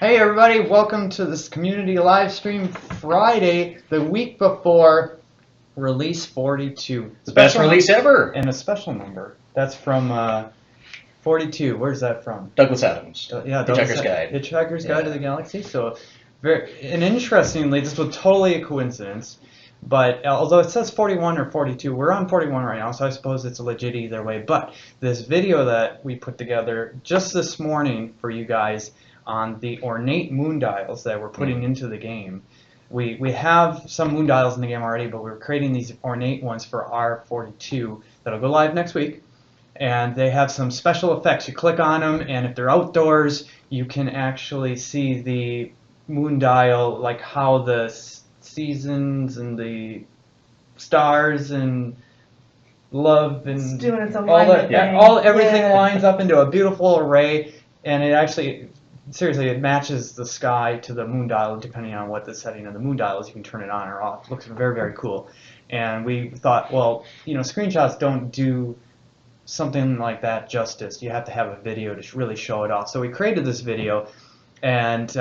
Hey everybody, welcome to this community live stream Friday, the week before release 42. The best release ever! And a special number. That's from 42. Where's that from? Douglas Adams. Yeah, Hitchhiker's Guide. Hitchhiker's Guide to the Galaxy. So, and interestingly, this was totally a coincidence. But although it says 41 or 42, we're on 41 right now, so I suppose it's legit either way. But this video that we put together just this morning for you guys on the ornate moon dials that we're putting into the game. We have some moon dials in the game already, but we're creating these ornate ones for R42 that'll go live next week. And they have some special effects. You click on them, and if they're outdoors, you can actually see the moon dial, like how the seasons and the stars and love and everything lines up into a beautiful array, and it actually, seriously, it matches the sky to the moon dial depending on what the setting of the moon dial is. You can turn it on or off. It looks very, very cool. And we thought, well, you know, screenshots don't do something like that justice. You have to have a video to really show it off. So we created this video, and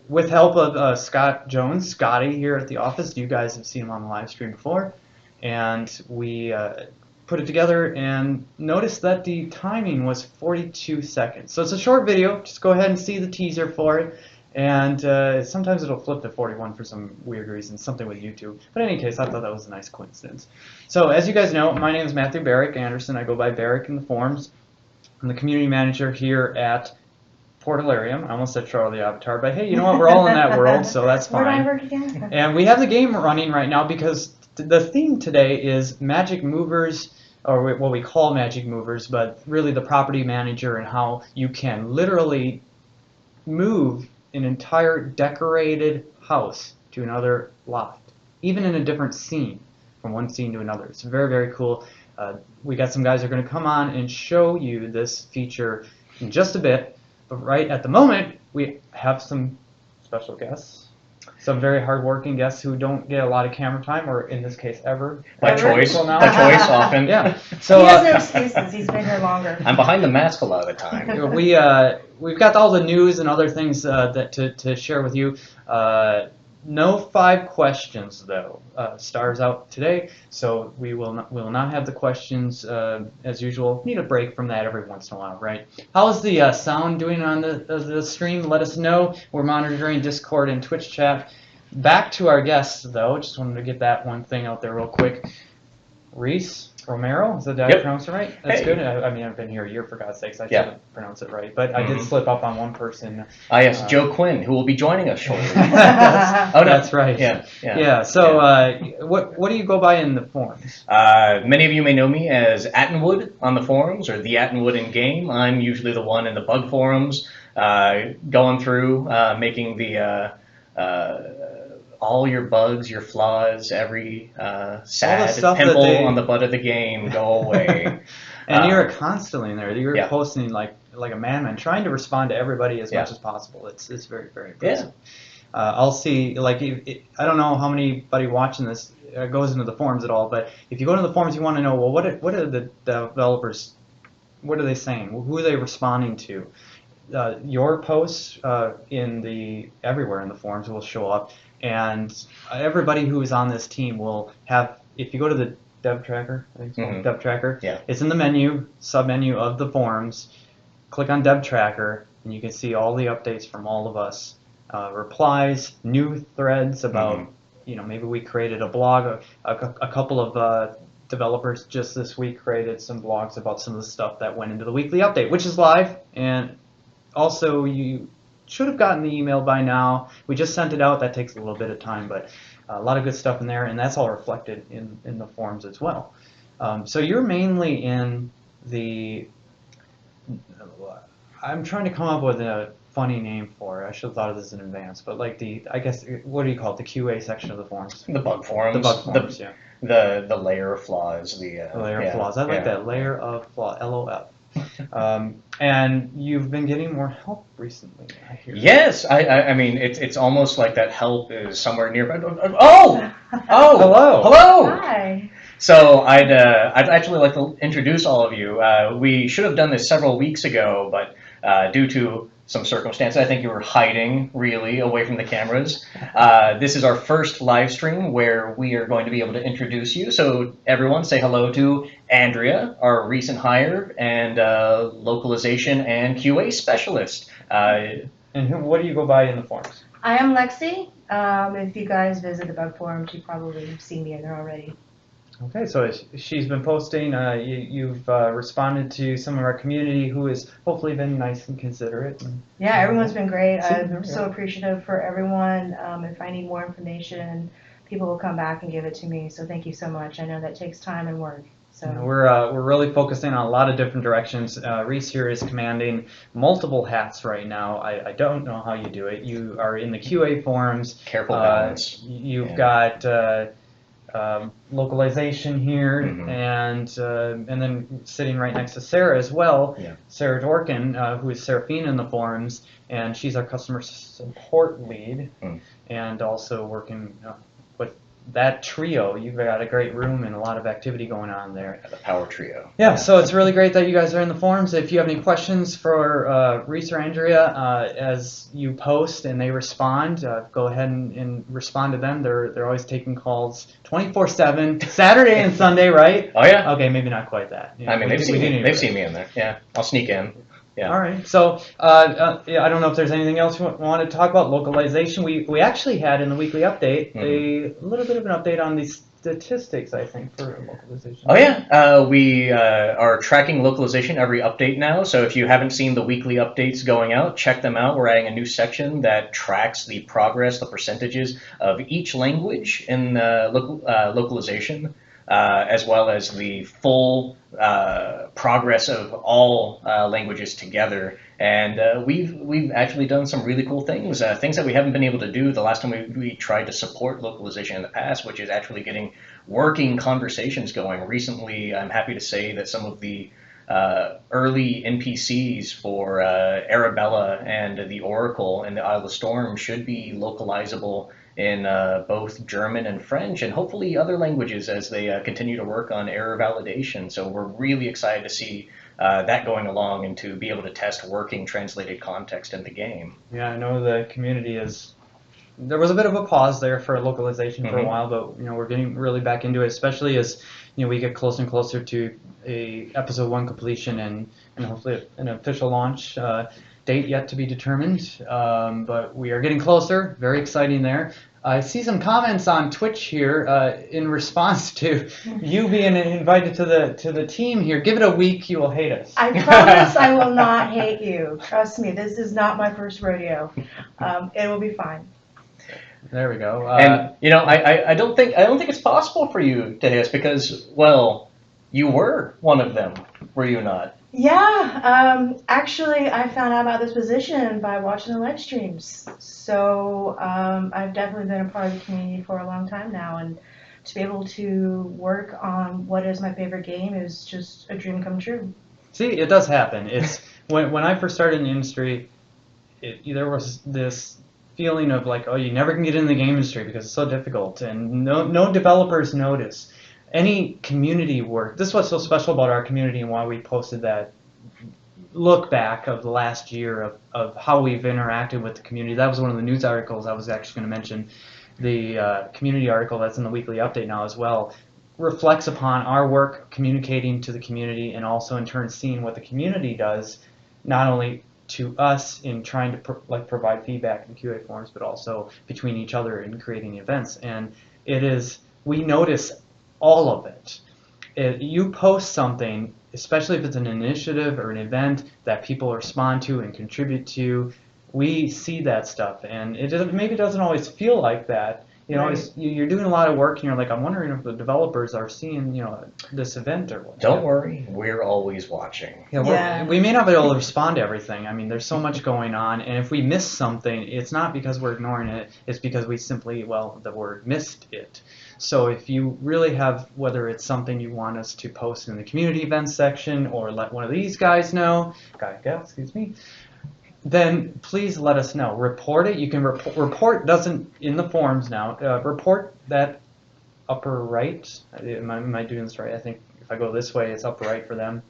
with help of Scott Jones, Scotty here at the office. You guys have seen him on the live stream before, and we put it together and noticed that the timing was 42 seconds. So it's a short video. Just go ahead and see the teaser for it. And sometimes it'll flip to 41 for some weird reason, something with YouTube. But in any case, I thought that was a nice coincidence. So as you guys know, my name is Matthew Barrick Anderson. I go by Barrick in the forums. I'm the community manager here at Portalarium. I almost said Shroud the Avatar, but hey, you know what? We're all in that world, so that's fine. Where do I work again? And we have the game running right now because the theme today is Magic Movers, or what we call Magic Movers, but really the property manager and how you can literally move an entire decorated house to another loft, even in a different scene, from one scene to another. It's very, very cool. We got some guys who are going to come on and show you this feature in just a bit, but right at the moment, we have some special guests. Some very hard-working guests who don't get a lot of camera time, or in this case, ever. By choice. By choice, often. Yeah. So he has no excuses. He's been here longer. I'm behind the mask a lot of the time. We've got all the news and other things that to share with you. No 5 questions though. Stars out today, so we will not have the questions as usual. Need a break from that every once in a while, right? How is the sound doing on the stream? Let us know. We're monitoring Discord and Twitch chat. Back to our guests though. Just wanted to get that one thing out there real quick. Reese Romero, did I pronounce it right? That's good. I mean, I've been here a year, for God's sakes. I shouldn't pronounce it right. But I did slip up on one person. Yes, Joe Quinn, who will be joining us shortly. That's right. Yeah. So what do you go by in the forums? Many of you may know me as Attenwood on the forums, or the Attenwood in game. I'm usually the one in the bug forums, going through, making the all your bugs, your flaws, every sad pimple on the butt of the game go away. And you're constantly in there. You're posting like a madman, trying to respond to everybody as much as possible. It's very, very impressive. I'll see, like, I don't know how anybody watching this goes into the forums at all, but if you go into the forums, you want to know, well, what are the developers, what are they saying? Who are they responding to? Your posts everywhere in the forums will show up. And everybody who is on this team will have, if you go to the dev tracker, I think it's called dev tracker, it's in the menu, sub-menu of the forums. Click on dev tracker, and you can see all the updates from all of us. Replies, new threads about, you know, maybe we created a blog. A couple of developers just this week created some blogs about some of the stuff that went into the weekly update, which is live. And also, you should have gotten the email by now. We just sent it out. That takes a little bit of time, but a lot of good stuff in there, and that's all reflected in the forums as well. So you're mainly in the, I'm trying to come up with a funny name for it. I should have thought of this in advance, but like I guess, what do you call it? The QA section of the forums? The bug forums. The bug forums, The layer of flaws. The layer of flaws. I like that. Layer of flaw. LOF. And you've been getting more help recently, I hear. Yes, I mean it's almost like that help is somewhere nearby. Oh, hello. Hi. So I'd actually like to introduce all of you. We should have done this several weeks ago, but due to some circumstances. I think you were hiding really away from the cameras. This is our first live stream where we are going to be able to introduce you. So everyone say hello to Andrea, our recent hire and localization and QA specialist. And what do you go by in the forums? I am Lexi. If you guys visit the bug forums, you probably see me in there already. Okay, so she's been posting. You've responded to some of our community who has hopefully been nice and considerate. Yeah, everyone's been great. I'm so appreciative for everyone. If I need more information, people will come back and give it to me. So thank you so much. I know that takes time and work. So we're really focusing on a lot of different directions. Reese here is commanding multiple hats right now. I don't know how you do it. You are in the QA forums. Careful balance. You've got localization here, Mhm. and then sitting right next to Sarah as well. Yeah. Sarah Dorkin, who is Seraphine in the forums, and she's our customer support lead, and also working with that trio. You've got a great room and a lot of activity going on there. The power trio. Yeah, so it's really great that you guys are in the forums. If you have any questions for Reese or Andrea, as you post and they respond, go ahead and respond to them. They're always taking calls 24/7, Saturday and Sunday, right? Oh yeah. Okay, maybe not quite that. I mean, they've seen me in there. Yeah, I'll sneak in. Yeah. All right. So yeah, I don't know if there's anything else you want to talk about. Localization. We actually had in the weekly update a little bit of an update on the statistics, I think, for localization. Oh yeah, we are tracking localization every update now. So if you haven't seen the weekly updates going out, check them out. We're adding a new section that tracks the progress, the percentages of each language in localization, as well as the full progress of all languages together. And we've actually done some really cool things, things that we haven't been able to do the last time we tried to support localization in the past, which is actually getting working conversations going. Recently, I'm happy to say that some of the early NPCs for Arabella and the Oracle and the Isle of Storm should be localizable in both German and French, and hopefully other languages as they continue to work on error validation. So we're really excited to see that going along and to be able to test working translated context in the game. Yeah, I know the community is. There was a bit of a pause there for localization for a while, but we're getting really back into it, especially as we get closer and closer to a episode 1 completion and hopefully an official launch. Date yet to be determined, but we are getting closer. Very exciting there. I see some comments on Twitch here in response to you being invited to the team here. Give it a week, you will hate us. I promise I will not hate you. Trust me, this is not my first rodeo. It will be fine. There we go. And I don't think it's possible for you to hit us because, well, you were one of them, were you not? Yeah, actually, I found out about this position by watching the live streams. So I've definitely been a part of the community for a long time now, and to be able to work on what is my favorite game is just a dream come true. See, it does happen. It's when I first started in the industry, there was this feeling of like, oh, you never can get in the game industry because it's so difficult, and no developers notice. Any community work, this is what's so special about our community and why we posted that look back of the last year of how we've interacted with the community. That was one of the news articles I was actually going to mention. The community article that's in the weekly update now as well reflects upon our work communicating to the community and also in turn seeing what the community does, not only to us in trying to provide feedback in QA forums, but also between each other in creating events. And we notice all of it. You post something, especially if it's an initiative or an event that people respond to and contribute to, we see that stuff, and it maybe doesn't always feel like that. Right. You're doing a lot of work, and you're like, I'm wondering if the developers are seeing, this event or what. Don't worry, we're always watching. Yeah, we may not be able to respond to everything. I mean, there's so much going on, and if we miss something, it's not because we're ignoring it. It's because we simply, the word missed it. So if you really have, whether it's something you want us to post in the community events section or let one of these guys know, then please let us know. Report it. You can report doesn't in the forums now. Report that upper right. Am I doing this right? I think if I go this way, it's upper right for them.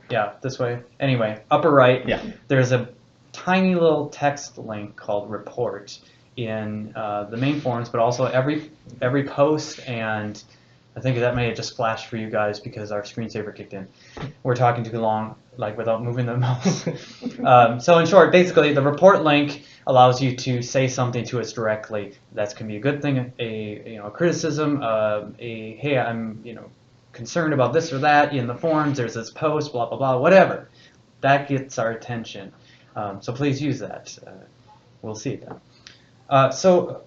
Yeah, this way. Anyway, upper right, Yeah. there's a tiny little text link called report in the main forums, but also every post, and I think that may have just flashed for you guys because our screensaver kicked in. We're talking too long, like without moving the mouse. So in short, basically the report link allows you to say something to us directly. That can be a good thing, a criticism, hey, I'm concerned about this or that in the forums. There's this post, blah blah blah, whatever. That gets our attention. So please use that. We'll see it then. So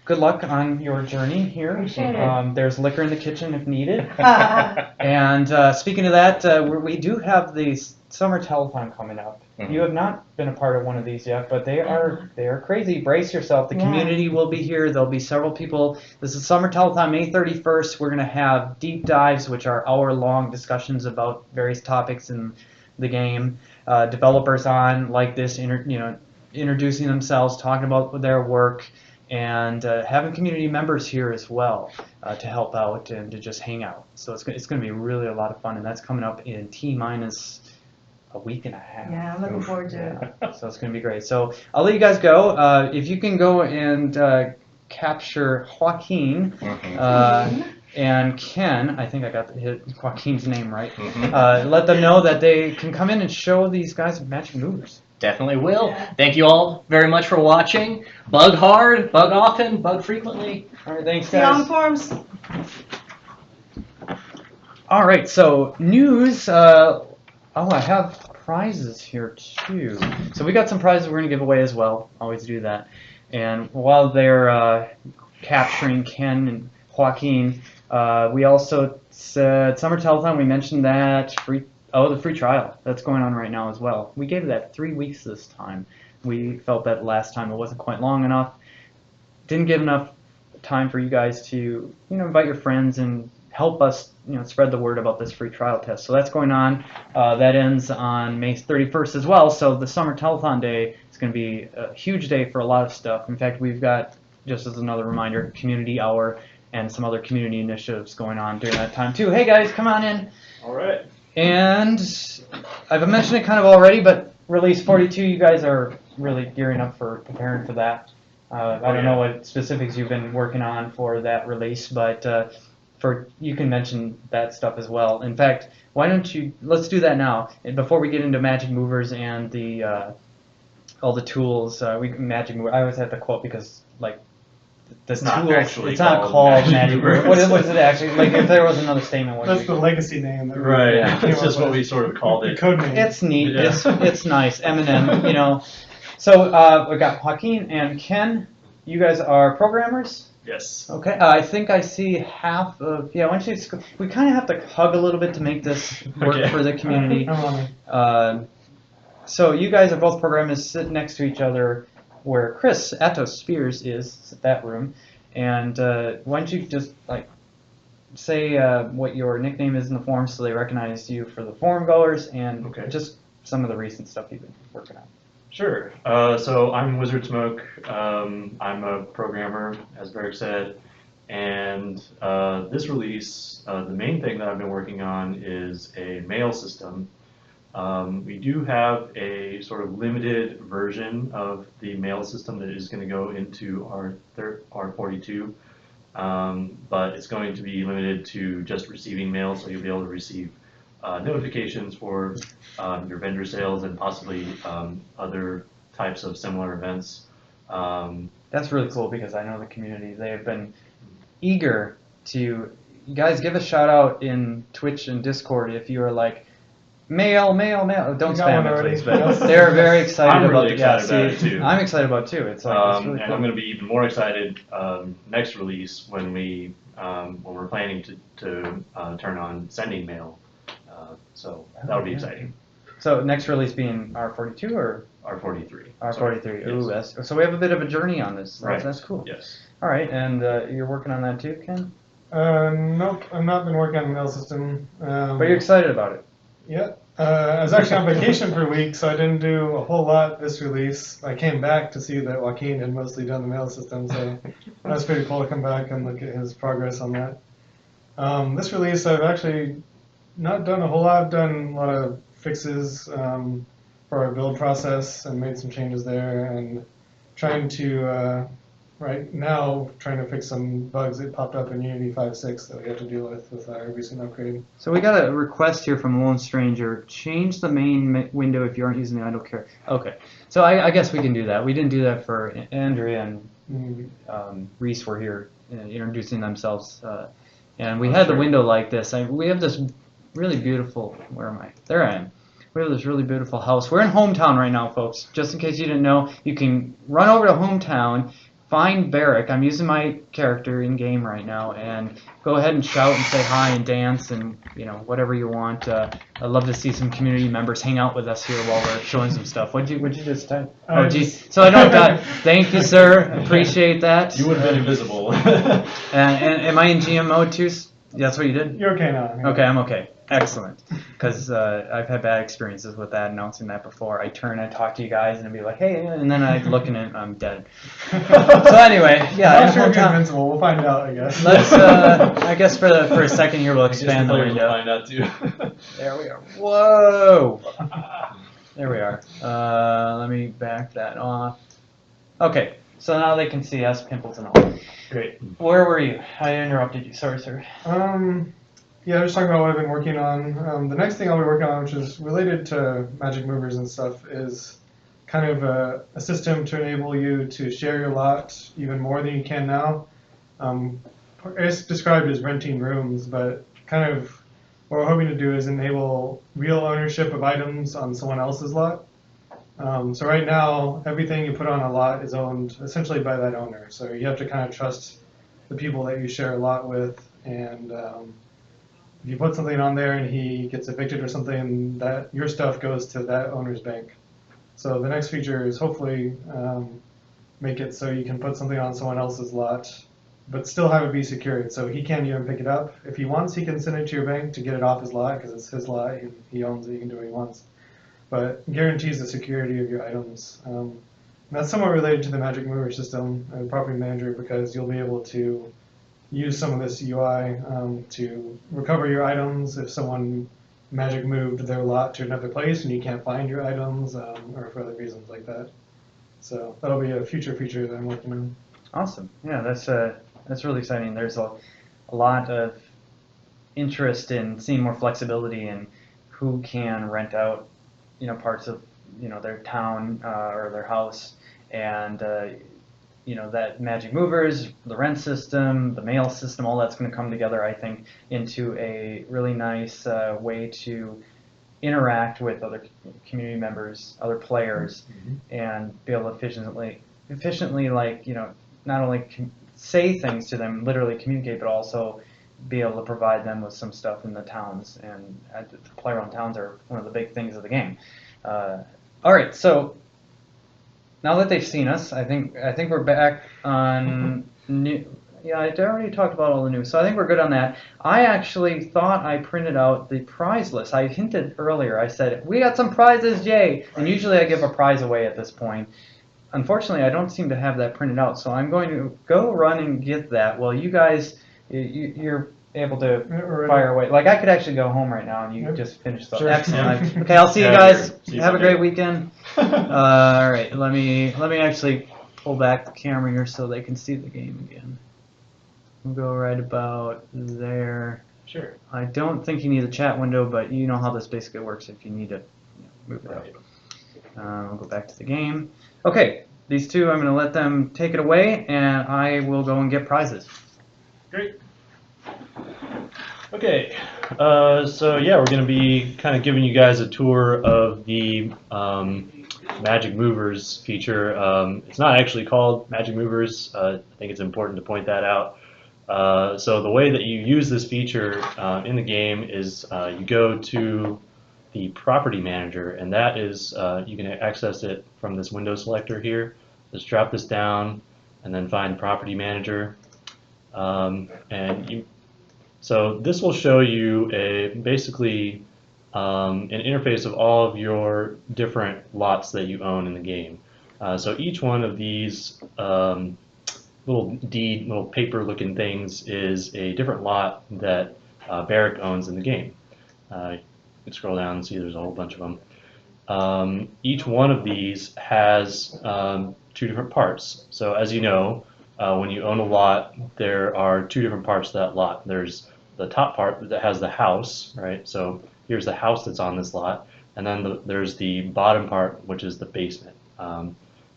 good luck on your journey here. Appreciate it. There's liquor in the kitchen if needed. And speaking of that, we do have the summer telethon coming up. Mm-hmm. You have not been a part of one of these yet, but they are crazy. Brace yourself. The community will be here. There'll be several people. This is summer telethon, May 31st. We're going to have deep dives, which are hour-long discussions about various topics in the game. Developers on like this, introducing themselves, talking about their work, and having community members here as well to help out and to just hang out. So it's going to be really a lot of fun, and that's coming up in T-minus a week and a half. Yeah, I'm looking forward to it. So it's going to be great. So I'll let you guys go. If you can go and capture Joaquin and Ken, I think I got Joaquin's name right. Let them know that they can come in and show these guys magic movers. Definitely will. Thank you all very much for watching. Bug hard, bug often, bug frequently. All right, thanks See you on the guys. forums. All right, so news. I have prizes here too. So we got some prizes we're going to give away as well. Always do that. And while they're capturing Ken and Joaquin, we also said Summer Telethon. We mentioned that the free trial that's going on right now as well. We gave that 3 weeks this time. We felt that last time it wasn't quite long enough. Didn't give enough time for you guys to invite your friends and help us spread the word about this free trial test. So that's going on. That ends on May 31st as well. So the Summer Telethon Day is going to be a huge day for a lot of stuff. In fact, we've got, just as another reminder, Community Hour and some other community initiatives going on during that time too. Hey guys, come on in. All right. And I've mentioned it kind of already, but Release 42, you guys are really gearing up for preparing for that. I don't know what specifics you've been working on for that release, but you can mention that stuff as well. In fact, let's do that now. And before we get into Magic Movers and all the tools, Magic Mover. I always have to quote because it's not called Magic Mover. What is it actually? Like if there was another statement. That's the legacy name. Right. Yeah. It's just what we sort of called it. Code name. It's neat. Yeah. It's nice. Eminem. So we got Joaquin and Ken. You guys are programmers. Yes. Okay. I think I see half of. Yeah. Why don't you? We kind of have to hug a little bit to make this work for the community. So you guys are both programmers. Sit next to each other, where Chris Atos Spears is, that room. And why don't you just say what your nickname is in the forum so they recognize you for the forum goers, and just some of the recent stuff you've been working on. Sure. So I'm Wizard Smoke. I'm a programmer, as Barrick said. And this release, the main thing that I've been working on is a mail system. We do have a sort of limited version of the mail system that is going to go into our R42, but it's going to be limited to just receiving mail, so you'll be able to receive notifications for your vendor sales and possibly other types of similar events. That's really cool because I know the community, they have been eager to, you guys give a shout out in Twitch and Discord if you are like, mail. Don't spam it, please. But they're very excited I'm about really excited about it too. I'm excited about it too. It's like it's really and cool. I'm going to be even more excited next release when we're planning to turn on sending mail. So that'll be exciting. So next release being R42 or R43. R43. Ooh, Yes. so we have a bit of a journey on this. Right. That's cool. Yes. All right, and you're working on that too, Ken? Nope, I've not been working on the mail system. But you're excited about it. Yeah. I was actually on vacation for a week, so I didn't do a whole lot this release. I came back to see that Joaquin had mostly done the mail system, so that was pretty cool to come back and look at his progress on that. This release, I've actually not done a whole lot. I've done a lot of fixes for our build process and made some changes there, and trying to right now trying to fix some bugs that popped up in Unity 5.6 that we have to deal with our recent upgrade. So we got a request here from Lone Stranger. Change the main window if you aren't using the idle care. Okay, so I guess we can do that. We didn't do that for Andrea and Reese were here introducing themselves, and we had the window like this. We have this really beautiful. Where am I? There I am. We have this really beautiful house. We're in Hometown right now, folks. Just in case you didn't know, you can run over to Hometown. Find Barrick. I'm using my character in game right now, and go ahead and shout and say hi and dance and whatever you want. I'd love to see some community members hang out with us here while we're showing some stuff. What'd you just type? Oh, geez. So I don't got. Thank you, sir. Appreciate that. You would have been invisible. And am I in GM mode too? That's what you did? You're okay now. Yeah. Okay, I'm okay. Excellent. Because I've had bad experiences with that, announcing that before. I turn and talk to you guys and be like, hey, and then I look in it and I'm dead. So anyway, yeah. I'm sure we're invincible. We'll find out, I guess. Let's, I guess for a second here, we'll expand the window. Find out too. There we are. Whoa! There we are. Let me back that off. Okay, so now they can see us, pimples and all. Great. Where were you? I interrupted you. Sorry, sir. Yeah, I was talking about what I've been working on. The next thing I'll be working on, which is related to magic movers and stuff, is kind of a system to enable you to share your lot even more than you can now. It's described as renting rooms, but kind of what we're hoping to do is enable real ownership of items on someone else's lot. So right now, everything you put on a lot is owned essentially by that owner. So you have to kind of trust the people that you share a lot with, and if you put something on there and he gets evicted or something, that your stuff goes to that owner's bank. So the next feature is hopefully make it so you can put something on someone else's lot, but still have it be secured. So he can't even pick it up. If he wants, he can send it to your bank to get it off his lot because it's his lot. He owns it. He can do what he wants. But guarantees the security of your items. And that's somewhat related to the Magic Mover system and Property Manager, because you'll be able to use some of this UI to recover your items if someone magic moved their lot to another place and you can't find your items, or for other reasons like that. So that'll be a future feature that I'm working on. Awesome. Yeah, that's really exciting. There's a lot of interest in seeing more flexibility in who can rent out, parts of, their town or their house, and that Magic Movers, the rent system, the mail system, all that's going to come together, I think, into a really nice way to interact with other community members, other players, and be able to efficiently, like, not only say things to them, literally communicate, but also be able to provide them with some stuff in the towns. And the player-owned towns are one of the big things of the game. All right, so now that they've seen us, I think we're back on new. Yeah, I already talked about all the news, so I think we're good on that. I actually thought I printed out the prize list. I hinted earlier. I said, we got some prizes, yay! And usually I give a prize away at this point. Unfortunately, I don't seem to have that printed out, so I'm going to go run and get that. Well, you guys, you're able to fire away. Like, I could actually go home right now and you just finish the. Sure. Excellent. Okay, I'll see you guys. Have a great weekend. All right, let me actually pull back the camera here so they can see the game again. We'll go right about there. Sure. I don't think you need a chat window, but you know how this basically works if you need to move it up. We'll go back to the game. Okay, these two, I'm going to let them take it away, and I will go and get prizes. Great. Okay, so yeah, we're going to be kind of giving you guys a tour of the Magic Movers feature. It's not actually called Magic Movers. I think it's important to point that out. So the way that you use this feature in the game is you go to the Property Manager, and that is, you can access it from this window selector here. Just drop this down and then find Property Manager. So this will show you basically an interface of all of your different lots that you own in the game. So each one of these little paper looking things is a different lot that Barrick owns in the game. You can scroll down and see there's a whole bunch of them. Each one of these has 2 different parts. So as you know, when you own a lot, there are 2 different parts to that lot. There's the top part that has the house, right? So here's the house that's on this lot, and then there's the bottom part, which is the basement.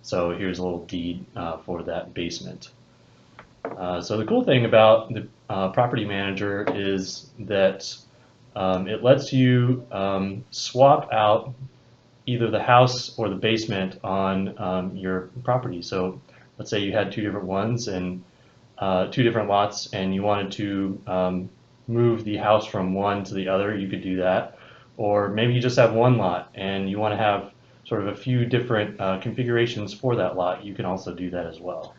So here's a little deed for that basement. So the cool thing about the property manager is that it lets you swap out either the house or the basement on your property. So let's say you had 2 different ones and 2 different lots, and you wanted to move the house from one to the other, you could do that. Or maybe you just have one lot and you want to have sort of a few different configurations for that lot, you can also do that as well.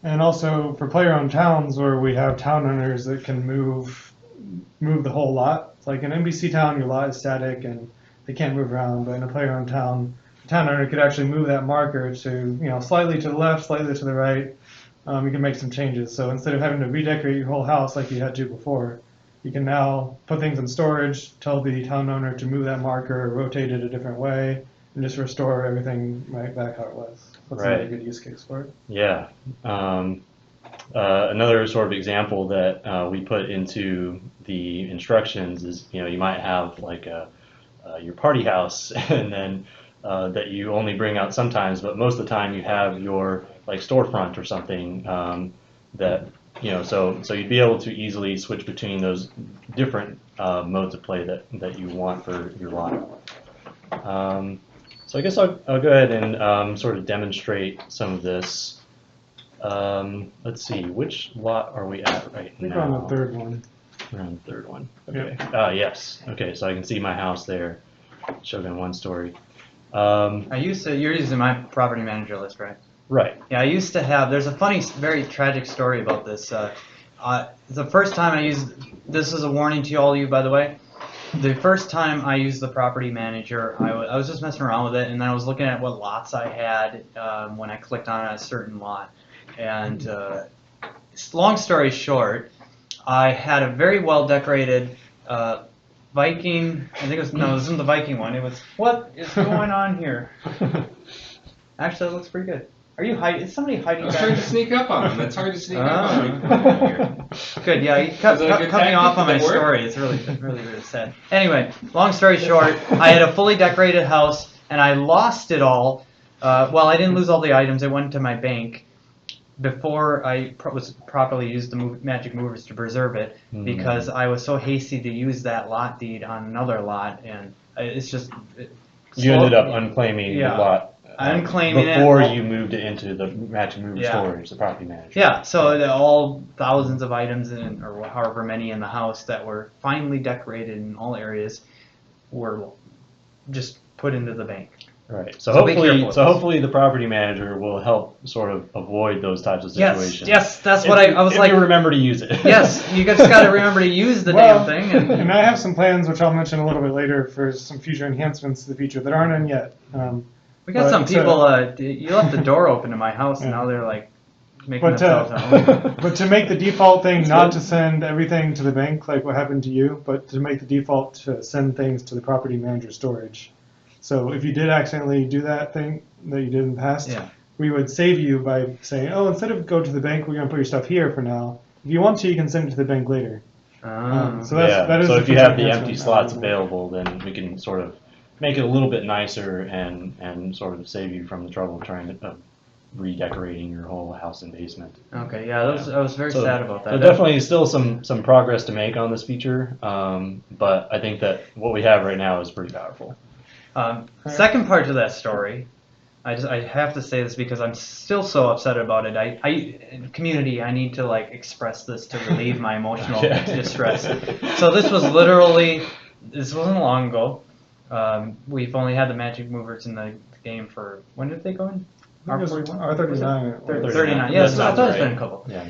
And also for player-owned towns where we have town owners that can move the whole lot. It's like an NBC town, your lot is static and they can't move around, but in a player-owned town, the town owner could actually move that marker to, slightly to the left, slightly to the right. You can make some changes. So instead of having to redecorate your whole house like you had to before, you can now put things in storage, tell the town owner to move that marker, rotate it a different way, and just restore everything right back how it was. That's Right. a good use case for it. Yeah. Another sort of example that we put into the instructions is, you might have like your party house, and then that you only bring out sometimes, but most of the time you have your like storefront or something that so you'd be able to easily switch between those different modes of play that you want for your lot. So I guess I'll go ahead and sort of demonstrate some of this. Let's see, which lot are we at right I think now? we're on the third one. We're on the third one. Okay. Yep. Yes. Okay, so I can see my house there, showed in one story. You're using my property manager list, right? Right. Yeah, I used to have, there's a funny, very tragic story about this. The first time I used, this is a warning to all of you, by the way. The first time I used the property manager, I was just messing around with it, and then I was looking at what lots I had when I clicked on a certain lot. And long story short, I had a very well decorated Viking, I think it was, no, this isn't the Viking one. It was, what is going on here? Actually, it looks pretty good. Are you hiding? Is somebody hiding? I was back trying to there? sneak up on him. It's hard to sneak up on me. Good, yeah, you cut me off on my story. It's really, really, really sad. Anyway, long story short, I had a fully decorated house, and I lost it all. Well, I didn't lose all the items. It went to my bank before I was properly used the magic movers to preserve it, because I was so hasty to use that lot deed on another lot, and it's just... You ended up unclaiming the lot. Unclaiming before it. you moved it into the magic mover storage, the property manager. Yeah, so all thousands of items or however many in the house that were finely decorated in all areas were just put into the bank. Right. So So hopefully the property manager will help sort of avoid those types of situations. Yes, that's what I was like. If you remember to use it. Yes, you just got to remember to use the damn thing. And I have some plans, which I'll mention a little bit later, for some future enhancements to the feature that aren't in yet. We got some people, you left the door open to my house, and now they're like making themselves at home. But to make the default thing not to send everything to the bank like what happened to you, but to make the default to send things to the property manager storage. So if you did accidentally do that thing that you did in the past, we would save you by saying, oh, instead of go to the bank, we're going to put your stuff here for now. If you want to, you can send it to the bank later. So if you have the empty slots available, then we can sort of make it a little bit nicer and sort of save you from the trouble of trying to redecorating your whole house and basement. Okay, yeah, I was very sad about that. So definitely still some progress to make on this feature, but I think that what we have right now is pretty powerful. Second part to that story, I have to say this because I'm still so upset about it. In community, I need to like express this to relieve my emotional distress. So this wasn't long ago. We've only had the magic movers in the game for, when did they go in? R39. 39. Yes, I thought it's been a couple. Yeah.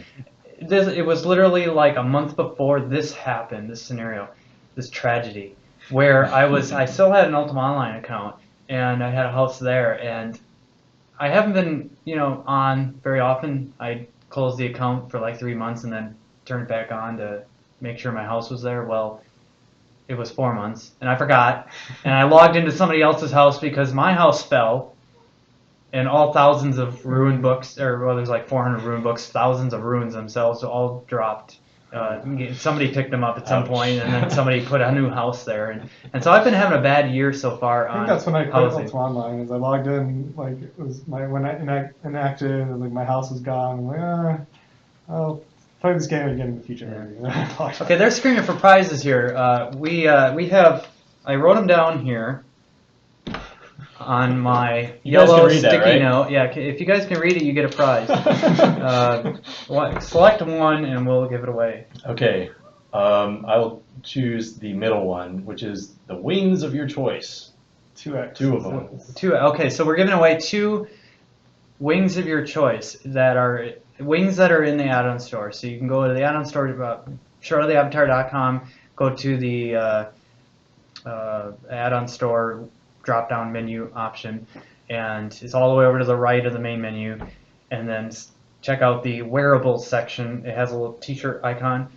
It was literally like a month before this happened, this scenario, this tragedy, where I still had an Ultima Online account, and I had a house there, and I haven't been, on very often. I closed the account for like 3 months and then turned it back on to make sure my house was there. Well, it was 4 months, and I forgot, and I logged into somebody else's house because my house fell, and all thousands of ruined books, or well, there's like 400 ruined books, thousands of ruins themselves, all dropped. Somebody picked them up at some point, and then somebody put a new house there, and so I've been having a bad year so far. I think that's when I quit Ultima Online. Is I logged in, like it was when I enacted, and like my house was gone. I'm like, I'll play this game again in the future. Okay, they're screening for prizes here. We have. I wrote them down here on my yellow sticky note. Yeah, if you guys can read it, you get a prize. Select one, and we'll give it away. Okay, I will choose the middle one, which is the wings of your choice. 2x. 2 of them. Okay, so we're giving away 2 wings of your choice that are wings that are in the add-on store. So you can go to the add-on store, shroudoftheavatar.com, go to the add-on store drop-down menu option, and it's all the way over to the right of the main menu, and then check out the wearables section. It has a little t-shirt icon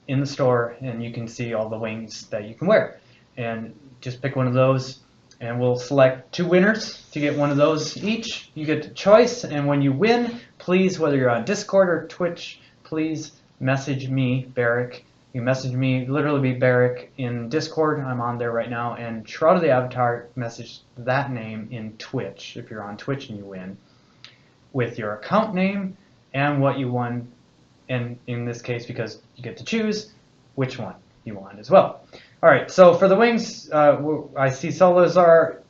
in the store, and you can see all the wings that you can wear, and just pick one of those, and we'll select 2 winners to get one of those each. You get the choice, and when you win, please, whether you're on Discord or Twitch, please message me, Barrick. You message me, literally be Barrick in Discord. I'm on there right now. And Shroud of the Avatar, message that name in Twitch, if you're on Twitch and you win, with your account name and what you won. And in this case, because you get to choose which one you want as well. All right, so for the wings, I see Solazar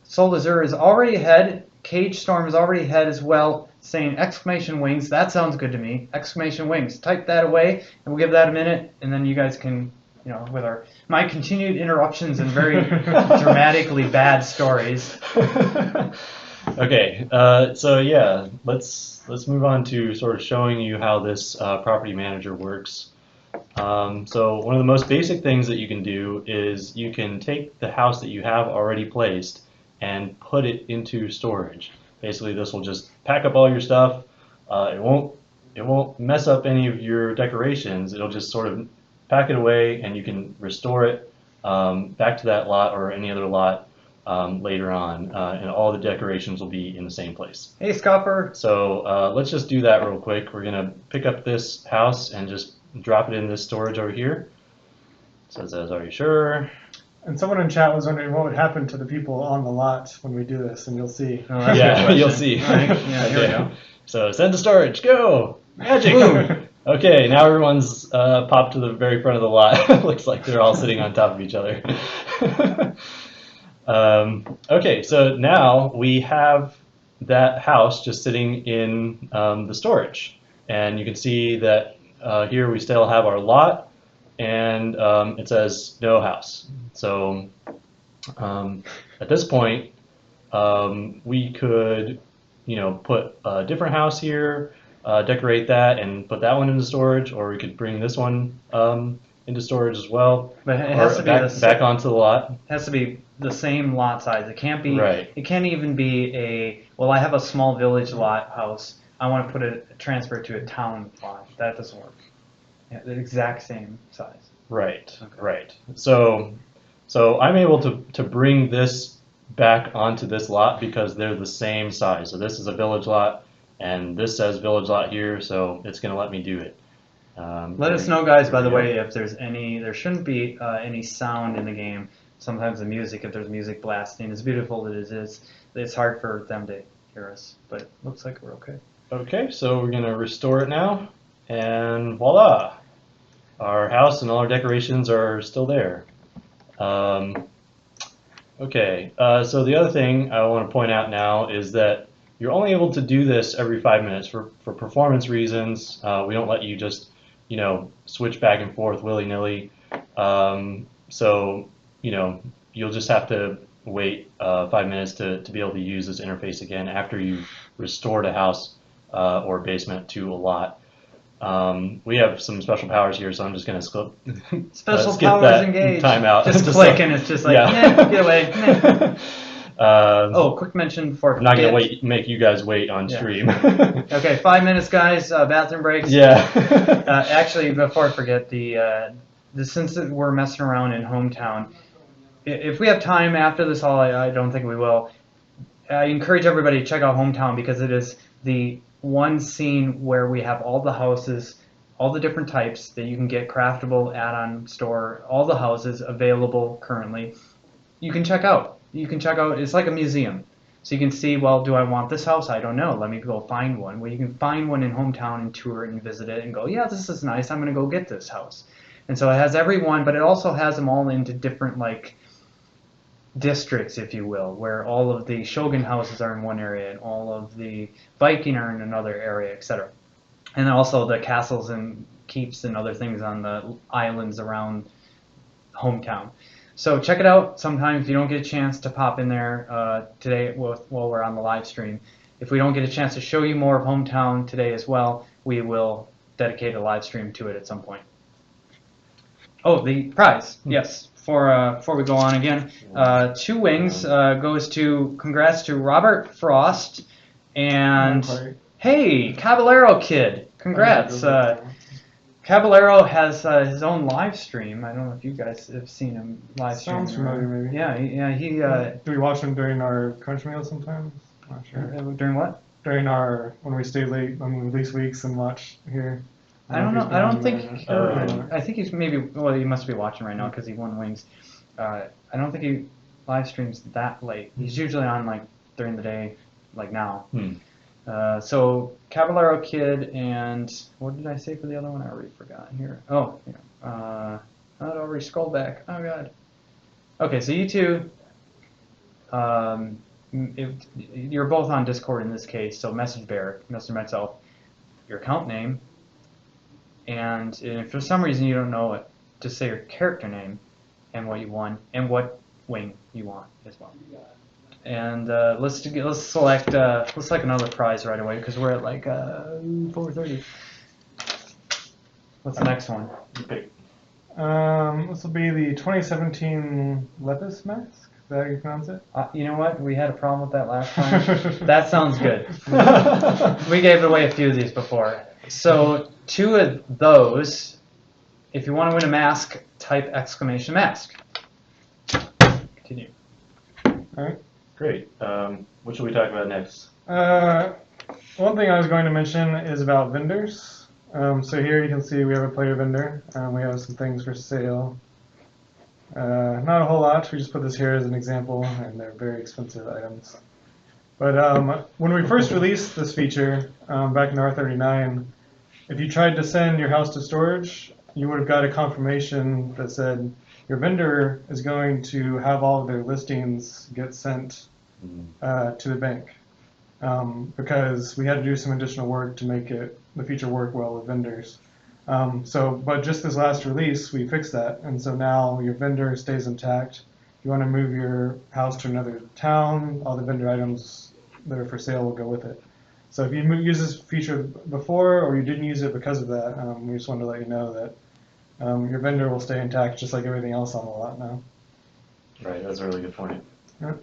is already ahead. Cage Storm is already ahead as well, saying exclamation wings. That sounds good to me. Exclamation wings. Type that away, and we'll give that a minute, and then you guys can, with my continued interruptions and very dramatically bad stories. Okay, so yeah, let's move on to sort of showing you how this property manager works. So one of the most basic things that you can do is you can take the house that you have already placed and put it into storage. Basically, this will just pack up all your stuff. It won't mess up any of your decorations. It'll just sort of pack it away, and you can restore it back to that lot or any other lot later on, and all the decorations will be in the same place. Hey, Scupper. So let's just do that real quick. We're gonna pick up this house and just drop it in this storage over here. So it says, "Are you sure?" And someone in chat was wondering what would happen to the people on the lot when we do this, and you'll see. Oh, that's yeah, you'll see. Right. Yeah, here we go. So send to storage, go! Magic! Boom! Okay, now everyone's popped to the very front of the lot. Looks like they're all sitting on top of each other. Okay, so now we have that house just sitting in the storage. And you can see that here we still have our lot, and it says no house. So at this point, we could, put a different house here, decorate that, and put that one into storage, or we could bring this one into storage as well. But it has to be back onto the lot. It has to be the same lot size. It can't be. Right. It can't even be I have a small village lot house. I want to put it transfer it to a town lot. That doesn't work. Yeah, the exact same size. Right. Okay. Right. So I'm able to bring this back onto this lot because they're the same size. So this is a village lot, and this says village lot here, so it's going to let me do it. Let us know, guys, by the way, if there's there shouldn't be any sound in the game. Sometimes the music, if there's music blasting, as beautiful as it is, it's hard for them to hear us, but it looks like we're okay. Okay, so we're going to restore it now, and voila! Our house and all our decorations are still there. Okay, so the other thing I want to point out now is that you're only able to do this every 5 minutes. For performance reasons, we don't let you just, switch back and forth willy-nilly. So, you'll just have to wait 5 minutes to be able to use this interface again after you've restored a house or basement to a lot. We have some special powers here, so I'm just going to skip powers that engaged. timeout. Just click and it's just like, get away. Quick mention for I'm not going to make you guys wait on stream. Okay, 5 minutes, guys. Bathroom breaks. Yeah. Actually, before I forget, the since we're messing around in Hometown, if we have time after this all, I don't think we will. I encourage everybody to check out Hometown because it is the one scene where we have all the houses, all the different types that you can get, craftable add-on store, all the houses available currently. You can check out. It's like a museum. So you can see, well, do I want this house? I don't know. Let me go find one. Well, you can find one in Hometown and tour it and visit it and go, yeah, this is nice. I'm going to go get this house. And so it has every one, but it also has them all into different, like, districts, if you will, where all of the Shogun houses are in one area and all of the Viking are in another area, etc. And also the castles and keeps and other things on the islands around Hometown. So check it out sometime if you don't get a chance to pop in there today while we're on the live stream. If we don't get a chance to show you more of Hometown today as well, we will dedicate a live stream to it at some point. Oh, the prize, yes. Before we go on again, 2 wings goes to, congrats to Robert Frost and, hey, Caballero Kid, congrats. Caballero has his own live stream. I don't know if you guys have seen him live stream. Sounds familiar, maybe. Yeah, he. Do we watch him during our crunch meal sometimes? Not sure. During what? During when we stay late on release weeks and watch here. I don't know. I don't think. I think he's maybe. Well, he must be watching right now because he won wings. I don't think he live streams that late. He's usually on like during the day, like now. So Caballero Kid and what did I say for the other one? I already forgot here. Oh, yeah. I'd already scrolled back. Oh god. Okay, so you two, you're both on Discord in this case. So message Bear, message myself, your account name, and if for some reason you don't know it, just say your character name and what you won and what wing you want as well. And let's select another prize right away because we're at like 4:30. What's the next one? Okay. This will be the 2017 Lepus mask. Is that how you pronounce it? You know what? We had a problem with that last time. That sounds good. We gave away a few of these before. So 2 of those, if you want to win a mask, type !mask. Continue. All right. Great. What should we talk about next? One thing I was going to mention is about vendors. So here you can see we have a player vendor. We have some things for sale. Not a whole lot. We just put this here as an example, and they're very expensive items. But when we first released this feature back in R39, if you tried to send your house to storage, you would have got a confirmation that said your vendor is going to have all of their listings get sent to the bank because we had to do some additional work to make the feature work well with vendors. But just this last release, we fixed that, and so now your vendor stays intact. If you want to move your house to another town, all the vendor items that are for sale will go with it. So if you use this feature before or you didn't use it because of that, we just wanted to let you know that your vendor will stay intact just like everything else on the lot now. Right, that's a really good point. Yeah.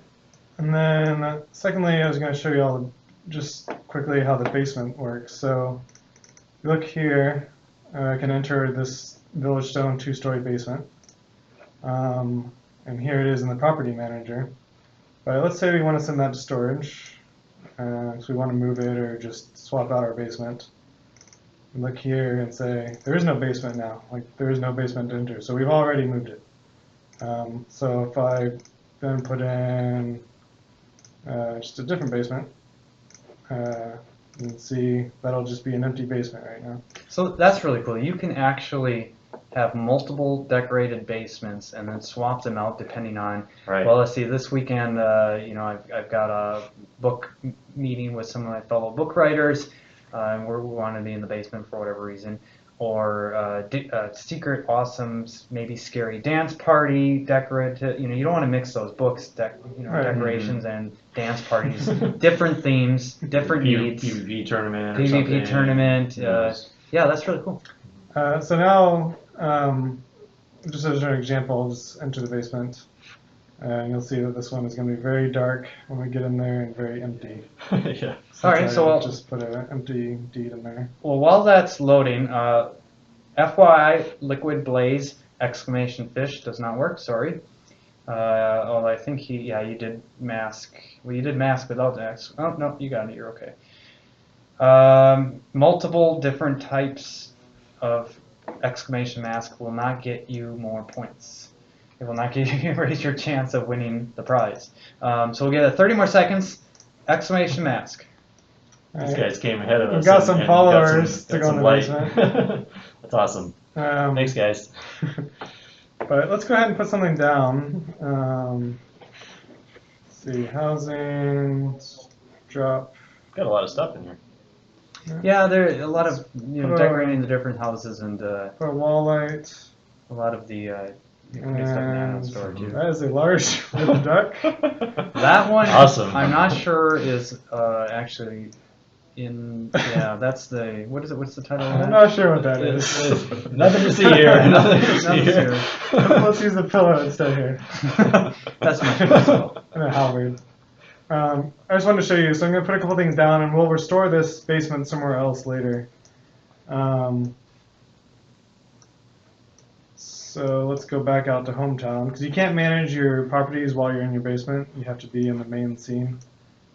And then secondly, I was going to show you all just quickly how the basement works. So if you look here, I can enter this Village Stone 2-story basement. And here it is in the property manager. But let's say we want to send that to storage. So we want to move it or just swap out our basement. Look here and say, there is no basement now. Like, there is no basement to enter. So we've already moved it. So if I then put in just a different basement, you can see that'll just be an empty basement right now. So that's really cool. You can actually have multiple decorated basements and then swap them out depending on, Right. well, let's see, this weekend, I've got a book meeting with some of my fellow book writers, and we want to be in the basement for whatever reason, or a secret, awesome, maybe scary dance party, decorative, you don't want to mix those books, decorations and dance parties, different themes, different needs. PvP tournament or PvP something. tournament, Yes. yeah, that's really cool. So now, just as an example, I'll just enter the basement. And you'll see that this one is going to be very dark when we get in there and very empty. Yeah. All right, so I'll I'll just put an empty deed in there. Well, while that's loading, FYI, Liquid Blaze exclamation fish does not work. Sorry. Although I think you did mask. Well, you did mask without the X. Oh no, you got it. You're okay. Multiple different types of exclamation mask will not get you more points. It will not give you raise your chance of winning the prize. So we'll get 30 more seconds. Exclamation mask. These guys came ahead of us. We've got some and followers got to go in some the light. basement. That's awesome. Thanks, guys. But let's go ahead and put something down. Let's see, housing, drop. Got a lot of stuff in here. Yeah, there are a lot of decorating the different houses and Put a wall light. a lot of the you can get stuff in the animal store too. That is a large wooden duck. That one, Awesome. I'm not sure is actually in. Yeah, that's the. What is it? What's the title of that? I'm not sure what that is. Nothing to see here. Nothing to see Nothing here. Let's use a pillow instead here. That's much possible. I don't know how weird. I just wanted to show you, so I'm going to put a couple things down and we'll restore this basement somewhere else later. So let's go back out to hometown, because you can't manage your properties while you're in your basement. You have to be in the main scene.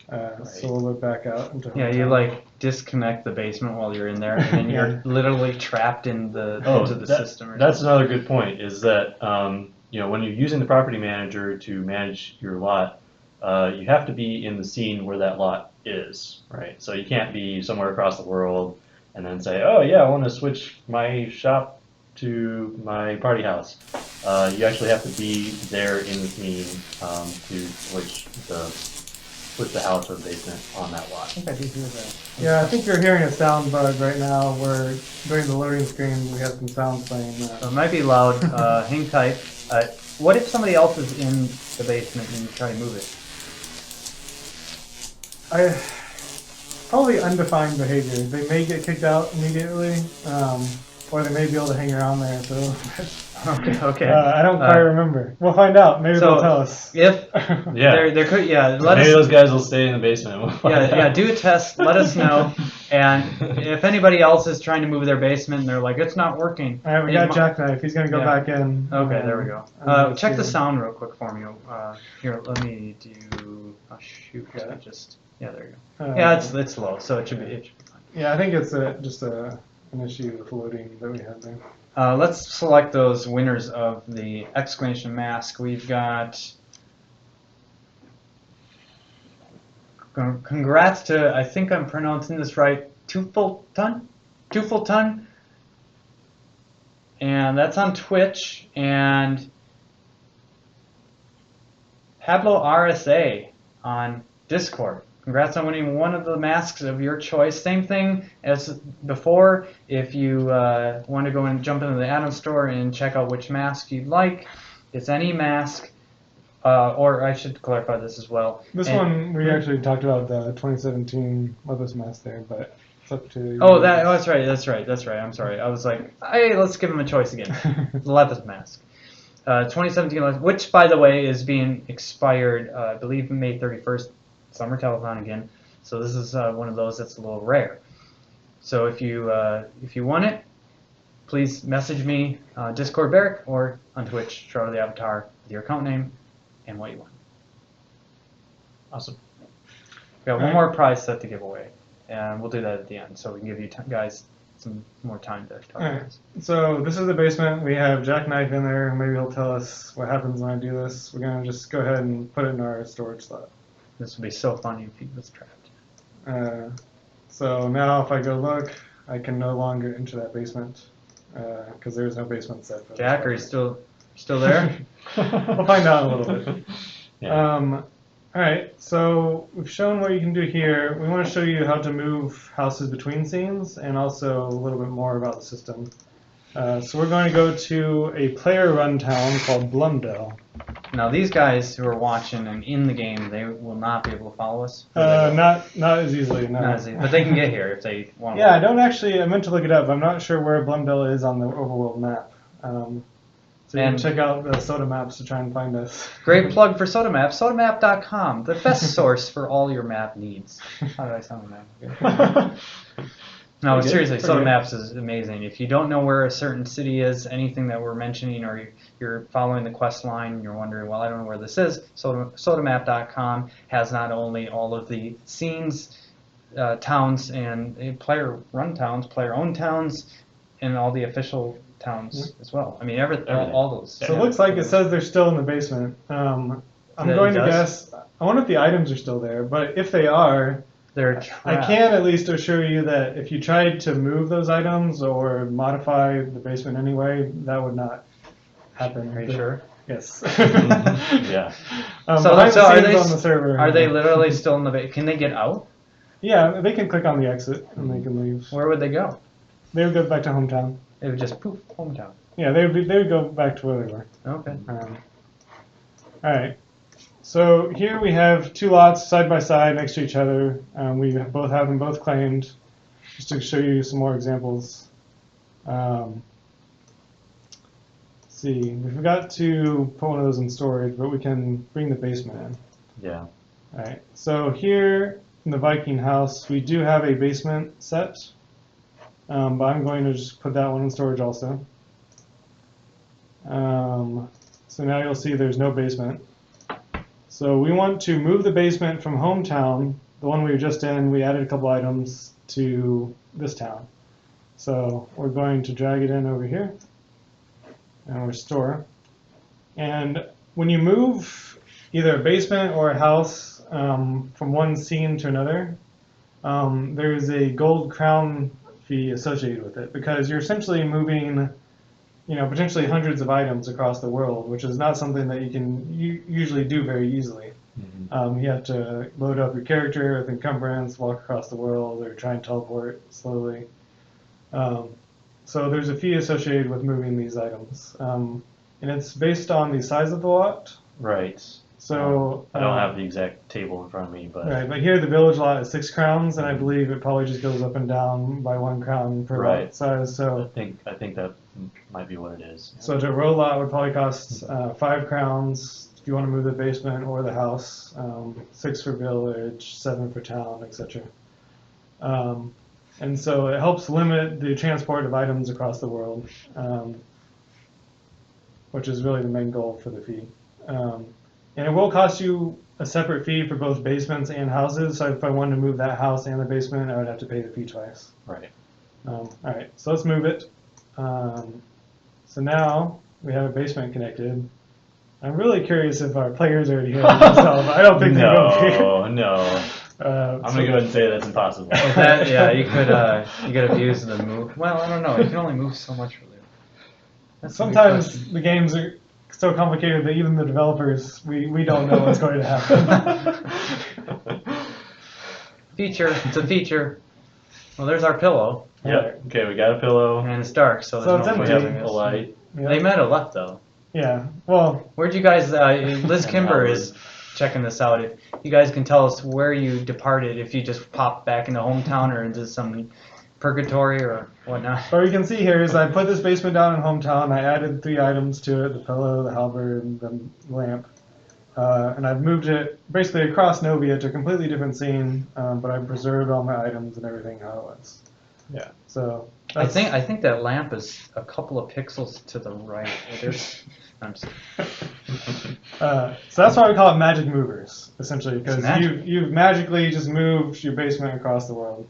So we'll look back out into hometown. Yeah, you like disconnect the basement while you're in there, and then you're literally trapped in the into the system. Or That's another good point. Is that when you're using the property manager to manage your lot, you have to be in the scene where that lot is, right? So you can't be somewhere across the world and then say, oh yeah, I want to switch my shop to my party house. You actually have to be there in the scene to switch the house or the basement on that lot. I think I do hear that. Yeah, I think you're hearing a sound bug right now where during the loading screen we have some sound playing. So it might be loud. Hang tight. What if somebody else is in the basement and you try to move it? Probably undefined behavior. They may get kicked out immediately, or they may be able to hang around there. So Okay. I don't quite remember. We'll find out. Maybe they'll tell us. If Yeah. there could let Maybe us those guys will stay in the basement. We'll find out. do a test. Let us know. And if anybody else is trying to move their basement and they're like it's not working. All right, we got Jackknife. He's gonna go back in. Okay, there we go. Check the sound real quick for me. Here, let me do. Oh shoot! There you go. Yeah, it's low, so it should be fine. Yeah, I think it's just an issue with loading that we had there. Let's select those winners of the exclamation mask. We've got. Congrats to, I think I'm pronouncing this right, Tufulton? And that's on Twitch. And Pablo RSA on Discord. Congrats on winning one of the masks of your choice. Same thing as before. If you want to go and jump into the Atom Store and check out which mask you'd like, it's any mask. Or I should clarify this as well. This one, we actually talked about the 2017 Lepus mask there, but it's up to you. Oh, that's right. I'm sorry. I was like, hey, let's give him a choice again. The Lepus mask. 2017, which, by the way, is being expired, I believe, May 31st. Summer telethon again. So this is one of those that's a little rare. So if you want it, please message me, Discord Barrick, or on Twitch, Shroud of the Avatar, with your account name and what you want. Awesome. We got one more prize set to give away, and we'll do that at the end, so we can give you guys some more time to talk about this. So this is the basement. We have Jackknife in there. Maybe he'll tell us what happens when I do this. We're gonna just go ahead and put it in our storage slot. This would be so funny if he was trapped. So now if I go look, I can no longer enter that basement because there's no basement set for Jack, are you still there? We'll find out in a little bit. Yeah. All right, so we've shown what you can do here. We want to show you how to move houses between scenes and also a little bit more about the system. So we're going to go to a player-run town called Blumdale. Now these guys who are watching and in the game, they will not be able to follow us. Not as easily, no. Not as easy, but they can get here if they want. Yeah, I meant to look it up. I'm not sure where Blumdale is on the overworld map. So you can check out the Soda Maps to try and find us. Great plug for SodaMap, sodamap.com, the best source for all your map needs. How did I sound on that? Okay. No, Pretty good. seriously, Pretty Soda good. Maps is amazing. If you don't know where a certain city is, anything that we're mentioning, or you're following the quest line, and you're wondering, well, I don't know where this is, sodamap.com has not only all of the scenes, towns, and player-run towns, player-owned towns, and all the official towns as well. I mean, all those. So it looks like it says they're still in the basement. I'm It going to does? guess. I wonder if the items are still there, but if they are, They're I trapped. can at least assure you that if you tried to move those items or modify the basement anyway, that would not happen. Are you sure? Yes. Yeah. So behind the are scenes they on the server. Are they literally still in the basement? Can they get out? Yeah, they can click on the exit and they can leave. Where would they go? They would go back to hometown. It would just poof, hometown. Yeah, they would go back to where they were. Okay. All right. So here we have two lots side by side next to each other. We both have them both claimed. Just to show you some more examples. Let's see, we forgot to put one of those in storage, but we can bring the basement in. Yeah. All right. So here in the Viking house, we do have a basement set, but I'm going to just put that one in storage also. So now you'll see there's no basement. So we want to move the basement from hometown, the one we were just in. We added a couple items to this town. So we're going to drag it in over here and restore. And when you move either a basement or a house from one scene to another, there's a gold crown fee associated with it because you're essentially moving, potentially hundreds of items across the world, which is not something that you can usually do very easily. You have to load up your character with encumbrance, walk across the world, or try and teleport slowly. So there's a fee associated with moving these items, and it's based on the size of the lot. Right. So I don't have the exact table in front of me, but right, but here the village lot is 6 crowns, and I believe it probably just goes up and down by 1 crown per Right. lot size. So I think that might be what it is. So to row lot would probably cost 5 crowns if you want to move the basement or the house, 6 for village, 7 for town, etc. And so it helps limit the transport of items across the world, which is really the main goal for the fee. And it will cost you a separate fee for both basements and houses. So if I wanted to move that house and the basement, I would have to pay the fee twice. Right. All right, so let's move it. So now we have a basement connected. I'm really curious if our players already here themselves. I don't think they will be. No. I'm gonna go ahead and say that's impossible. Yeah, you could abuse the move. Well, I don't know. You can only move so much really. That's a good Sometimes question. the games are so complicated that even the developers, we don't know what's going to happen. Feature. It's a feature. Well, there's our pillow, Yep. Okay, we got a pillow. and it's dark, so So there's it's no We point have having a this. light. They might have left though. Yeah, well, Where'd you guys? Liz And Kimber Howard. is checking this out. If you guys can tell us where you departed, if you just popped back into hometown or into some purgatory or whatnot. what we can see here is I put this basement down in hometown. I added 3 items to it, the pillow, the halberd, and the lamp. And I've moved it basically across Novia to a completely different scene, but I've preserved all my items and everything how it was. Yeah. So I that's- think that lamp is a couple of pixels to the right. I'm just, So that's why we call it magic movers, essentially, because It's magic. you've magically just moved your basement across the world.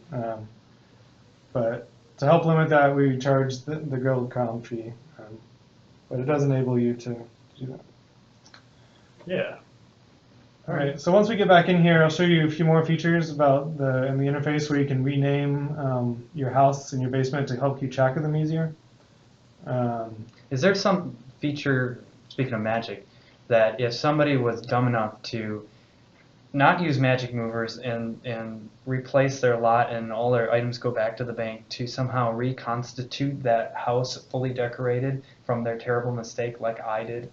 But to help limit that, we charge the gold crown fee, but it does enable you to do that. Yeah. All right. So once we get back in here, I'll show you a few more features about in the interface where you can rename your house and your basement to help keep track of them easier. is there some feature, speaking of magic, that if somebody was dumb enough to not use magic movers and replace their lot and all their items go back to the bank to somehow reconstitute that house fully decorated from their terrible mistake like I did?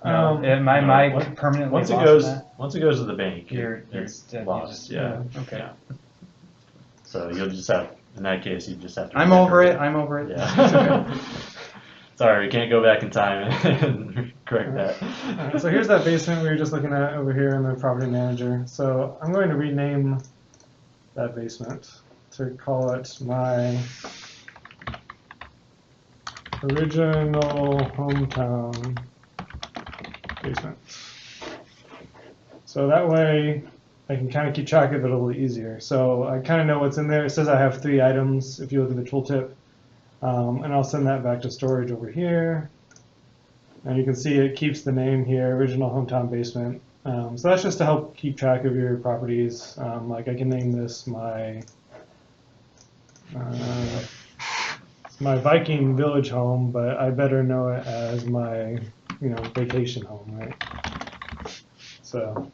No, am I No, permanently once it lost goes in that? once it goes to the bank, You're it's dead, you lost. just- Yeah. Okay. Yeah. So you'll just have, in that case, you just have to. I'm over it. I'm over it. Yeah. Sorry, we can't go back in time and correct that. All right, so here's that basement we were just looking at over here in the property manager. So I'm going to rename that basement. to call it my original hometown basement. So that way I can kind of keep track of it a little easier. So I kind of know what's in there. It says I have 3 items if you look at the tooltip. And I'll send that back to storage over here. And you can see it keeps the name here, original hometown basement. So that's just to help keep track of your properties. Like I can name this my Viking village home, but I better know it as my, vacation home, right? So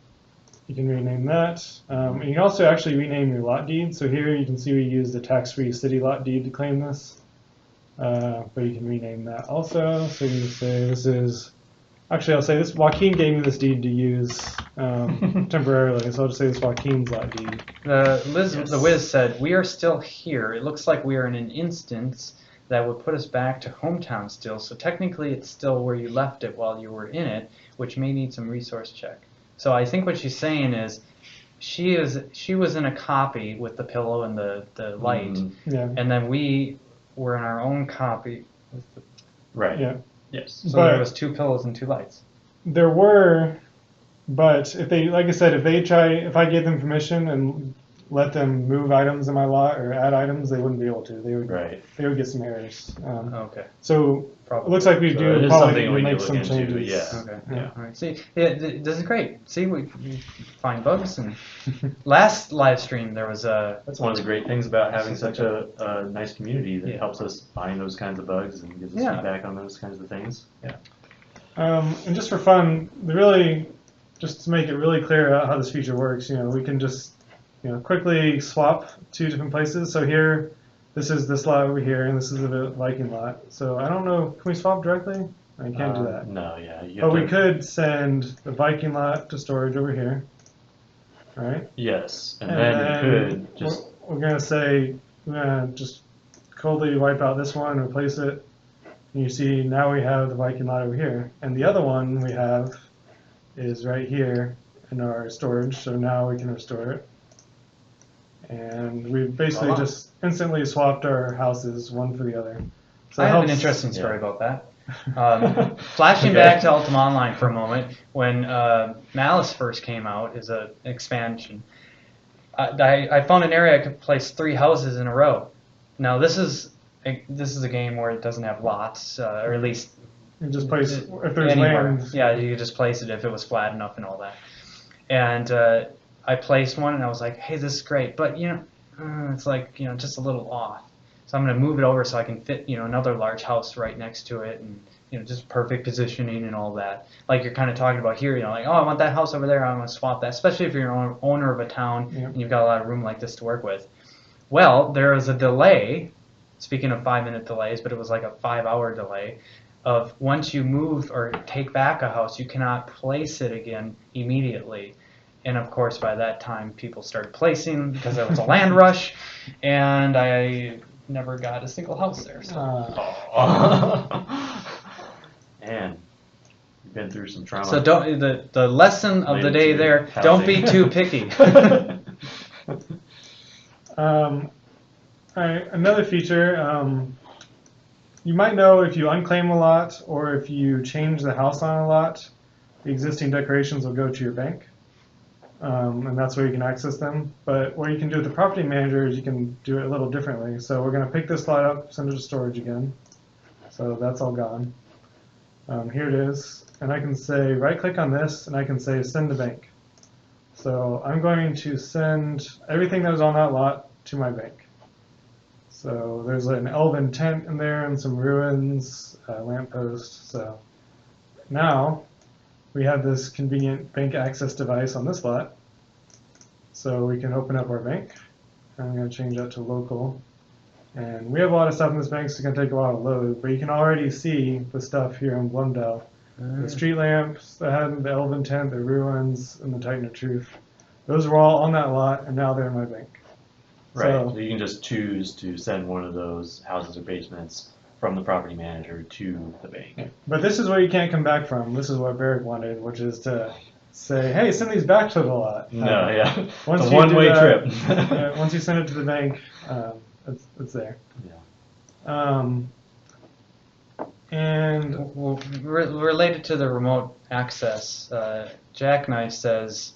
you can rename that. And you can also actually rename your lot deed. So here you can see we use the tax-free city lot deed to claim this. But you can rename that also. So you can just say this is, actually I'll say this, Joaquin gave me this deed to use temporarily. So I'll just say this Joaquin's lot deed. The Wiz said, we are still here. It looks like we are in an instance that would put us back to hometown still. So technically it's still where you left it while you were in it, which may need some resource check. So I think what she's saying is she was in a copy with the pillow and the light, and then we were in our own copy. Right. Yeah. Yes. So there was 2 pillows and 2 lights. There were, but if they, like I said, if I gave them permission and let them move items in my lot or add items, they wouldn't be able to. They would get some errors. Okay. So Probably. it looks like we So do it is probably something need to we make can some look into, changes. yeah. Okay. Yeah. All right. See, this is great. See, we find bugs. And last live stream there was That's one of the great things about having such a nice community that Yeah. helps us find those kinds of bugs and gives us Yeah. feedback on those kinds of things. Yeah. And just for fun, just to make it really clear how this feature works, we can just quickly swap 2 different places. So here, this is this lot over here, and this is the Viking lot. So I don't know, can we swap directly? I can't do that. No, yeah. But we could send the Viking lot to storage over here, right? Yes, and then you could just. We're gonna say we're gonna just coldly wipe out this one, replace it, and you see now we have the Viking lot over here, and the other one we have is right here in our storage. So now we can restore it. And we basically just instantly swapped our houses one for the other. So I it have an helps- interesting story about that. Flashing back to Ultima Online for a moment, when Malice first came out as an expansion, I found an area I could place 3 houses in a row. Now this is a game where it doesn't have lots, or at least You just place if there's anywhere. land. Yeah, you could just place it if it was flat enough and all that. And I placed one, and I was like, hey, this is great, but it's like just a little off. So I'm going to move it over so I can fit another large house right next to it, and just perfect positioning and all that. Like you're kind of talking about here, like, oh, I want that house over there, I want to swap that, especially if you're an owner of a town and you've got a lot of room like this to work with. Well, there was a delay, speaking of 5-minute delays, but it was like a 5-hour delay, of once you move or take back a house, you cannot place it again immediately. And of course, by that time, people started placing because there was a land rush, and I never got a single house there. So. Man, you've been through some trauma. So don't the lesson of the day there. Housing. Don't be too picky. Another feature. You might know if you unclaim a lot or if you change the house on a lot, the existing decorations will go to your bank. And that's where you can access them. But what you can do with the property manager is you can do it a little differently. So we're going to pick this lot up, send it to storage again. So that's all gone. Here it is. And I can say right click on this and I can say send to bank. So I'm going to send everything that was on that lot to my bank. So there's an elven tent in there and some ruins, lamppost. So now we have this convenient bank access device on this lot. So we can open up our bank. I'm going to change that to local. And we have a lot of stuff in this bank, so it's going to take a while to load. But you can already see the stuff here in Blumdale. The street lamps, the elven tent, the ruins, and the Titan of Truth. Those were all on that lot, and now they're in my bank. Right, So so you can just choose to send one of those houses or basements from the property manager to the bank. But this is where you can't come back from. This is what Barrick wanted, which is to say, hey, send these back to the lot. No, yeah. Once It's a you one-way do trip. that, once you send it to the bank, it's there. Yeah. And Well, related to the remote access, Jackknife says,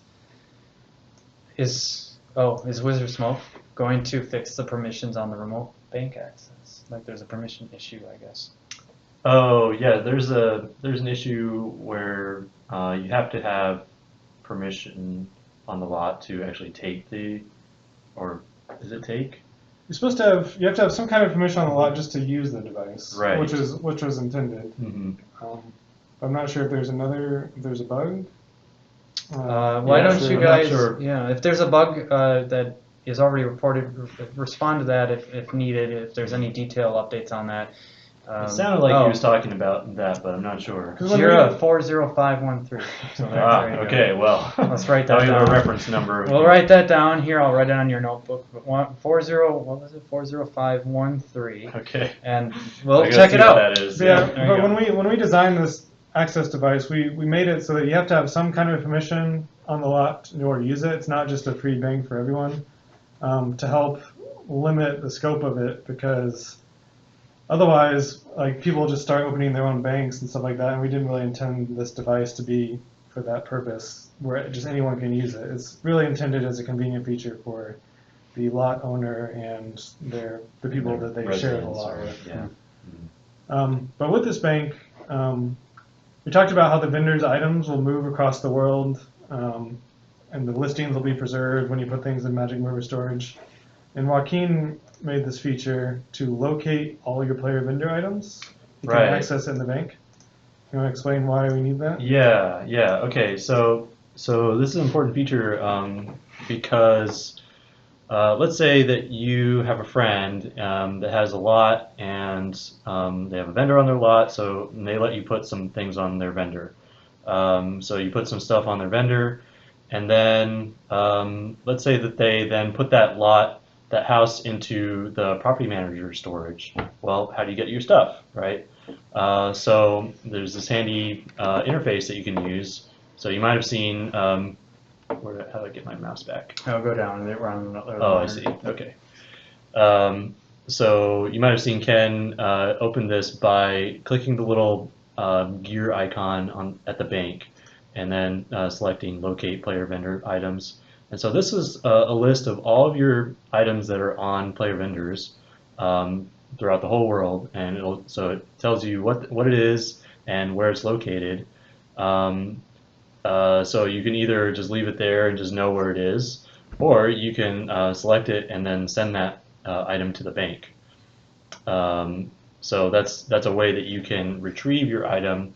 is Wizard Smoke going to fix the permissions on the remote bank access? Like there's a permission issue, I guess. Oh yeah, there's an issue where you have to have permission on the lot to actually take or is it take? you have to have some kind of permission on the lot just to use the device, Right. which was intended. Mm-hmm. I'm not sure if there's a bug. Why yeah, don't sure, you I'm not guys, sure. if there's a bug that is already reported, respond to that if needed, if there's any detail updates on that. It sounded like he was talking about that, but I'm not sure. Jira 40513. So there you go. Okay, well, Let's write that I'll give down. a reference number. We'll write that down here. I'll write it on your notebook. 40513. Okay. And I we'll gotta check see it what out. that is. Yeah, There you but go. when we designed this access device, we made it so that you have to have some kind of permission on the lot in order to use it. It's not just a free bank for everyone, to help limit the scope of it, because otherwise, like, people just start opening their own banks and stuff like that, and we didn't really intend this device to be for that purpose, where just anyone can use it. It's really intended as a convenient feature for the lot owner and the people that they share the lot with. Yeah. But with this bank, we talked about how the vendor's items will move across the world, and the listings will be preserved when you put things in Magic Mover storage. And Joaquin made this feature to locate all your player vendor items you can Right. access in the bank. You want to explain why we need that? Yeah. Okay, so this is an important feature because let's say that you have a friend that has a lot and they have a vendor on their lot, so they let you put some things on their vendor. So you put some stuff on their vendor, and then let's say that they then put that house into the property manager storage. Well, how do you get your stuff, right? So there's this handy interface that you can use. So you might have seen, how do I get my mouse back? I'll go down. We're on the Oh, I see. Okay. So you might have seen Ken open this by clicking the little gear icon at the bank, and then selecting Locate Player Vendor Items. And so this is a list of all of your items that are on player vendors throughout the whole world, and so it tells you what it is and where it's located. So you can either just leave it there and just know where it is, or you can select it and then send that item to the bank. So that's a way that you can retrieve your item,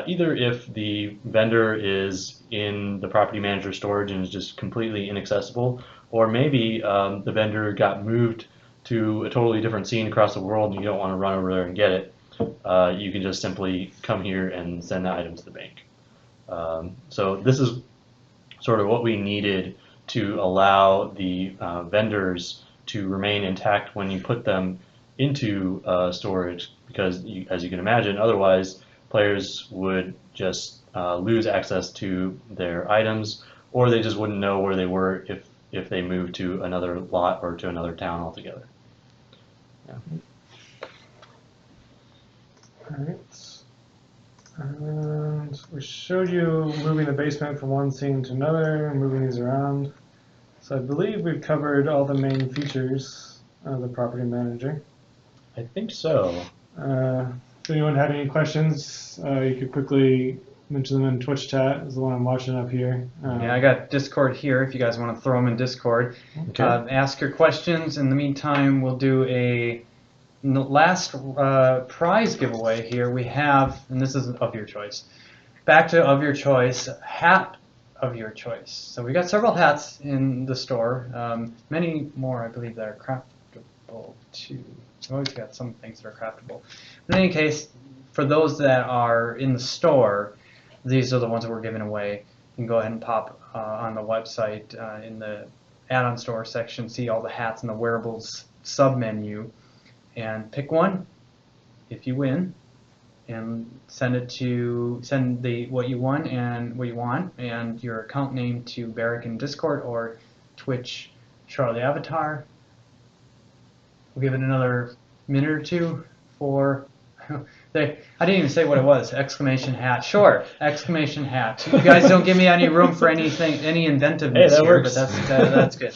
either if the vendor is in the property manager storage and is just completely inaccessible, or maybe the vendor got moved to a totally different scene across the world and you don't want to run over there and get it. You can just simply come here and send the item to the bank. So this is sort of what we needed to allow the vendors to remain intact when you put them into storage, because as you can imagine, otherwise players would just lose access to their items, or they just wouldn't know where they were if they moved to another lot or to another town altogether. Yeah. Alright. And we showed you moving the basement from one scene to another and moving these around. So I believe we've covered all the main features of the property manager. I think so. If anyone had any questions, you could quickly mention them in Twitch chat. Is the one I'm watching up here. Yeah, I got Discord here if you guys want to throw them in Discord. Okay. Ask your questions. In the meantime, we'll do a last prize giveaway here. We have, and this is of your choice, back to of your choice, hat of your choice. So we got several hats in the store. Many more, I believe, that are craftable too. We've always got some things that are craftable. In any case, for those that are in the store, these are the ones that we're giving away. You can go ahead and pop on the website in the add-on store section, see all the hats in the wearables sub-menu, and pick one. If you win, and send what you want and your account name to Barrick in Discord or Twitch Shroud the Avatar. We'll give it another minute or two for. I didn't even say what it was. Exclamation hat. Sure. Exclamation hat. You guys don't give me any room for anything, any inventiveness Hey, that here, works. but that's good.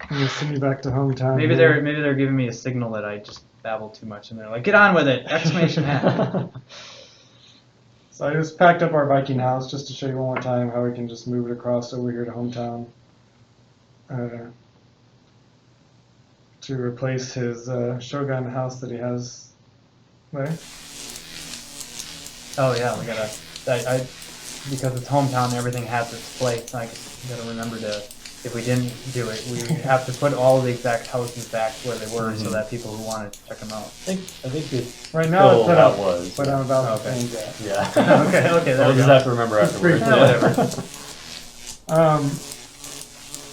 I'm gonna send you back to hometown. Maybe here. they're giving me a signal that I just babbled too much, and they're like, "Get on with it!" Exclamation hat. So I just packed up our Viking house just to show you one more time how we can just move it across over here to hometown. To replace his Shogun house that he has there. Oh yeah, we gotta. Because it's hometown and everything has its place. I gotta remember to. If we didn't do it, we have to put all the exact houses back where they were, so that people who want to check them out. I think it's Right now it's still set how up, it was. but I'm about to Okay. change that. Yeah. Okay, there I'll we just go. have to remember afterwards. Whatever.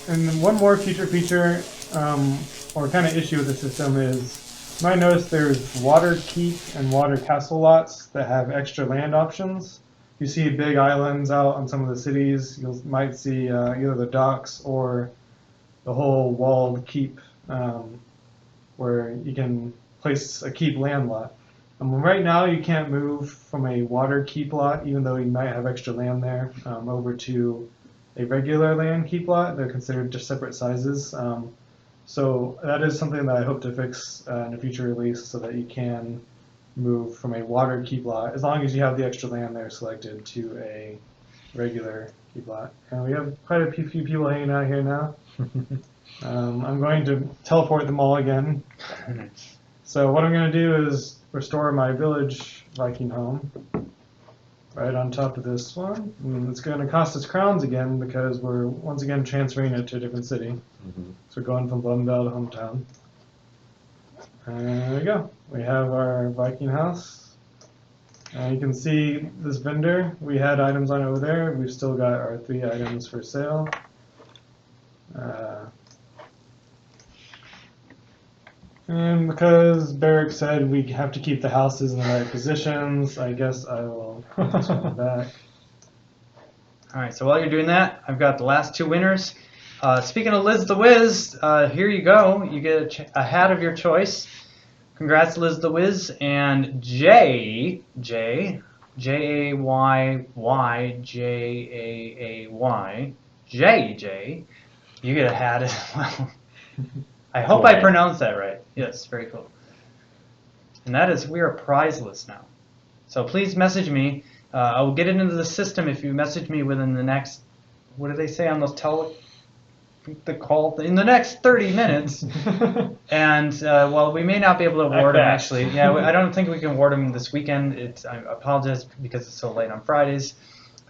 And then one more future feature, or kind of issue with the system is, you might notice there's water keep and water castle lots that have extra land options. You see big islands out on some of the cities. You might see either the docks or the whole walled keep, where you can place a keep land lot. Right now, you can't move from a water keep lot, even though you might have extra land there, over to a regular land keep lot. They're considered just separate sizes. So that is something that I hope to fix in a future release, so that you can move from a water keep lot, as long as you have the extra land there selected, to a regular keep lot. And we have quite a few people hanging out here now. I'm going to teleport them all again. So what I'm going to do is restore my village Viking home right on top of this one. And it's going to cost us crowns again because we're once again transferring it to a different city. So we're going from Blumdale to hometown. And there we go. We have our Viking house. And you can see this vendor. We had items on over there. We've still got our 3 items for sale. And because Barrick said we have to keep the houses in the right positions, I guess I will put this one back. All right. So while you're doing that, I've got the last 2 winners. Speaking of Liz the Wiz, here you go. You get a hat of your choice. Congrats, Liz the Wiz, and Jay, J-A-Y-Y-J-A-A-Y, J, you get a hat as well. I hope I pronounced that right. Yes, very cool. And that is, we are prizeless now. So please message me. I'll get it into the system if you message me within the next, what do they say on those in the next 30 minutes. And well, we may not be able to award them actually. Yeah, I don't think we can award them this weekend. I apologize because it's so late on Fridays,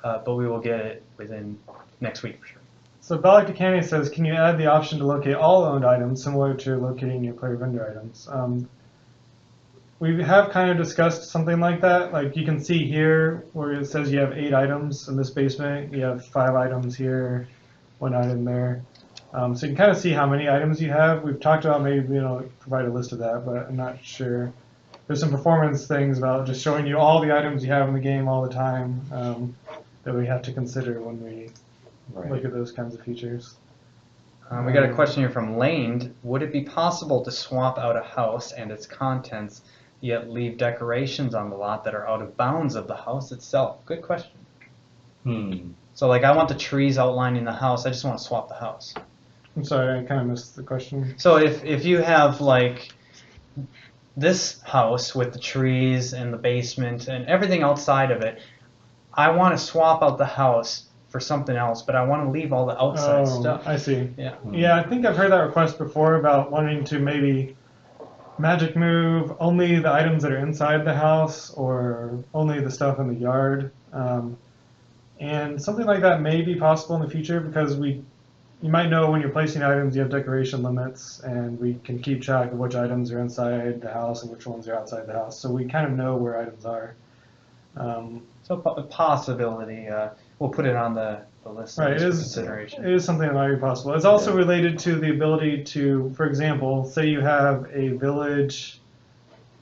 but we will get it within next week for sure. So Balak says, can you add the option to locate all owned items similar to locating your player vendor items? We have kind of discussed something like that. Like you can see here where it says you have 8 items in this basement. You have 5 items here, 1 item there. So you can kind of see how many items you have. We've talked about maybe provide a list of that, but I'm not sure. There's some performance things about just showing you all the items you have in the game all the time that we have to consider when we look at those kinds of features. We got a question here from Lane. Would it be possible to swap out a house and its contents, yet leave decorations on the lot that are out of bounds of the house itself? Good question. So like I want the trees outlining the house. I just want to swap the house. I'm sorry, I kind of missed the question. So if you have like this house with the trees and the basement and everything outside of it, I want to swap out the house for something else, but I want to leave all the outside stuff. I see. Yeah. Yeah, I think I've heard that request before about wanting to maybe magic move only the items that are inside the house or only the stuff in the yard. And something like that may be possible in the future because you might know when you're placing items you have decoration limits, and we can keep track of which items are inside the house and which ones are outside the house. So we kind of know where items are. So a possibility. We'll put it on the list Right, for consideration. It is something that might be possible. It's also related to the ability to, for example, say you have a village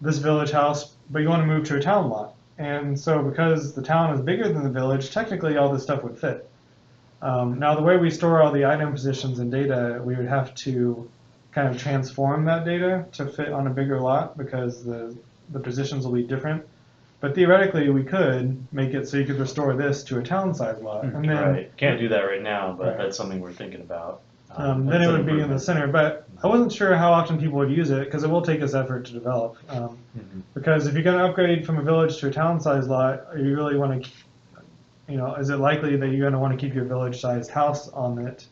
this village house, but you want to move to a town lot. And so because the town is bigger than the village, technically all this stuff would fit. Now the way we store all the item positions and data, we would have to kind of transform that data to fit on a bigger lot because the positions will be different. But theoretically, we could make it so you could restore this to a town-sized lot. And then, Right. Can't do that right now, but Right. that's something we're thinking about. then That's it an would be in the improvement. center. But I wasn't sure how often people would use it because it will take us effort to develop. Because if you're going to upgrade from a village to a town-sized lot, you really want to, is it likely that you're going to want to keep your village-sized house on it,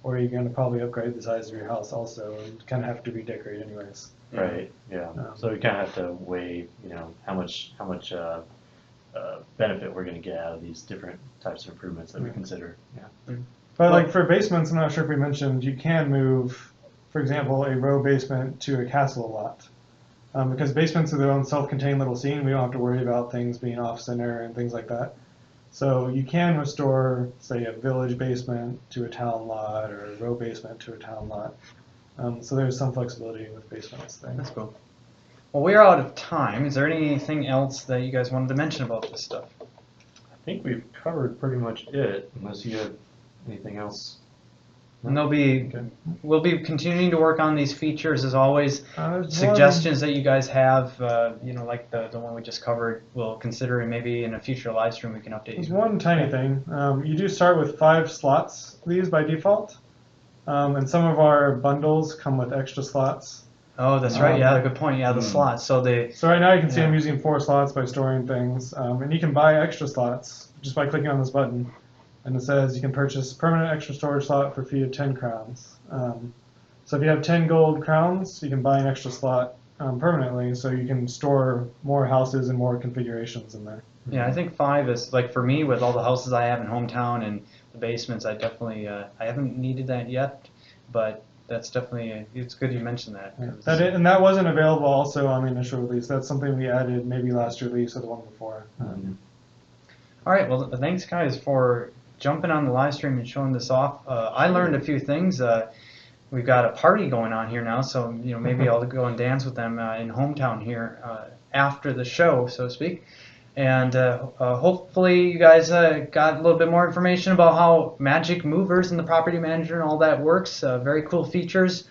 or are you going to probably upgrade the size of your house also and kind of have to redecorate anyways? Right. Yeah. So we kind of have to weigh, how much benefit we're going to get out of these different types of improvements that we consider. Yeah. But like for basements, I'm not sure if we mentioned, you can move, for example, a row basement to a castle lot. Because basements are their own self-contained little scene, we don't have to worry about things being off-center and things like that. So you can restore, say, a village basement to a town lot or a row basement to a town lot. So there's some flexibility with basements there. That's cool. Well, we're out of time. Is there anything else that you guys wanted to mention about this stuff? I think we've covered pretty much it, unless you have anything else. And we'll be continuing to work on these features as always. There's Suggestions that you guys have, like the one we just covered, we'll consider, and maybe in a future live stream we can update There's you. one tiny thing. You do start with 5 slots, these by default. And some of our bundles come with extra slots. Oh, that's right. Yeah, good point. Yeah, the slots. So So right now you can see I'm using 4 slots by storing things. And you can buy extra slots just by clicking on this button. And it says you can purchase permanent extra storage slot for a fee of 10 crowns. So if you have 10 gold crowns, you can buy an extra slot permanently, so you can store more houses and more configurations in there. Yeah, I think 5 is, like, for me, with all the houses I have in hometown and the basements, I definitely, I haven't needed that yet, but that's definitely, it's good you mentioned that. And that wasn't available also on the initial release. That's something we added maybe last release or the one before. All right, well, thanks, guys, for jumping on the live stream and showing this off. I learned a few things. We've got a party going on here now, so maybe I'll go and dance with them in hometown here after the show, so to speak. And hopefully you guys got a little bit more information about how Magic Movers and the Property Manager and all that works. Very cool features.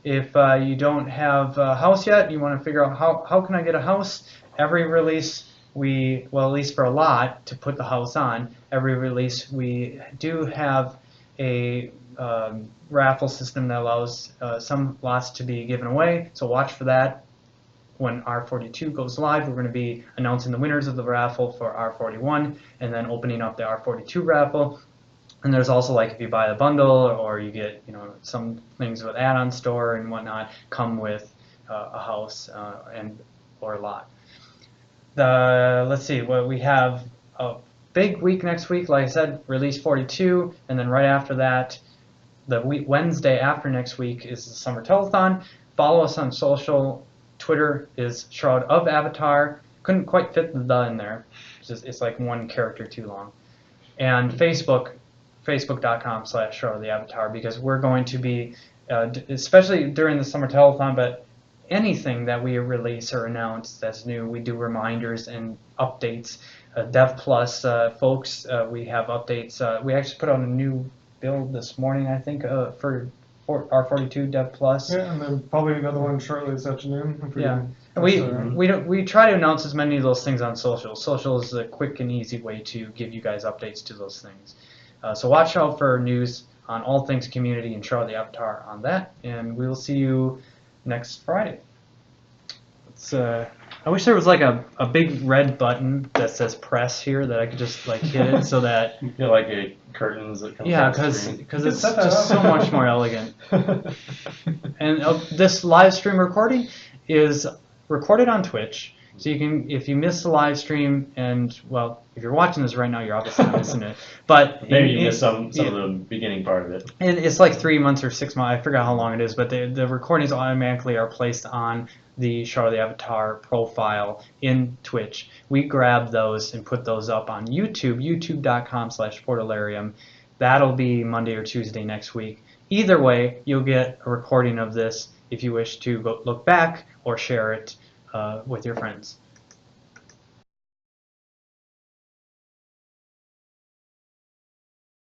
If you don't have a house yet, you want to figure out how can I get a house. Every release at least for a lot to put the house on, every release we do have a raffle system that allows some lots to be given away, so watch for that. When R42 goes live, we're going to be announcing the winners of the raffle for R41 and then opening up the R42 raffle. And there's also, like, if you buy a bundle or you get some things with add-on store and whatnot come with a house or a lot. Let's see, we have a big week next week, like I said, release 42, and then right after that, the Wednesday after next week is the Summer Telethon. Follow us on social. Twitter is Shroud of Avatar. Couldn't quite fit the in there. It's like one character too long. And Facebook.com/Shroud of the Avatar, because we're going to be, especially during the Summer Telethon, but anything that we release or announce that's new, we do reminders and updates. Dev Plus folks, we have updates. We actually put out a new build this morning, I think, for R42 Dev Plus. Yeah, and then probably another one shortly this afternoon. We try to announce as many of those things on social. Social is a quick and easy way to give you guys updates to those things. So watch out for news on all things community and Shroud the Avatar on that, and we will see you next Friday. I wish there was like a big red button that says press here that I could just like hit it so that like a curtains that comes because it's just so much more elegant. And this live stream recording is recorded on Twitch, so you can, if you miss the live stream, and well, if you're watching this right now, you're obviously not missing it, but maybe you missed some of the beginning part of it. And it's like 3 months or 6 months, I forgot how long it is, but the recordings automatically are placed on the Shroud of the Avatar profile in Twitch. We grab those and put those up on YouTube, youtube.com/Portalarium. That'll be Monday or Tuesday next week. Either way, you'll get a recording of this if you wish to go look back or share it with your friends.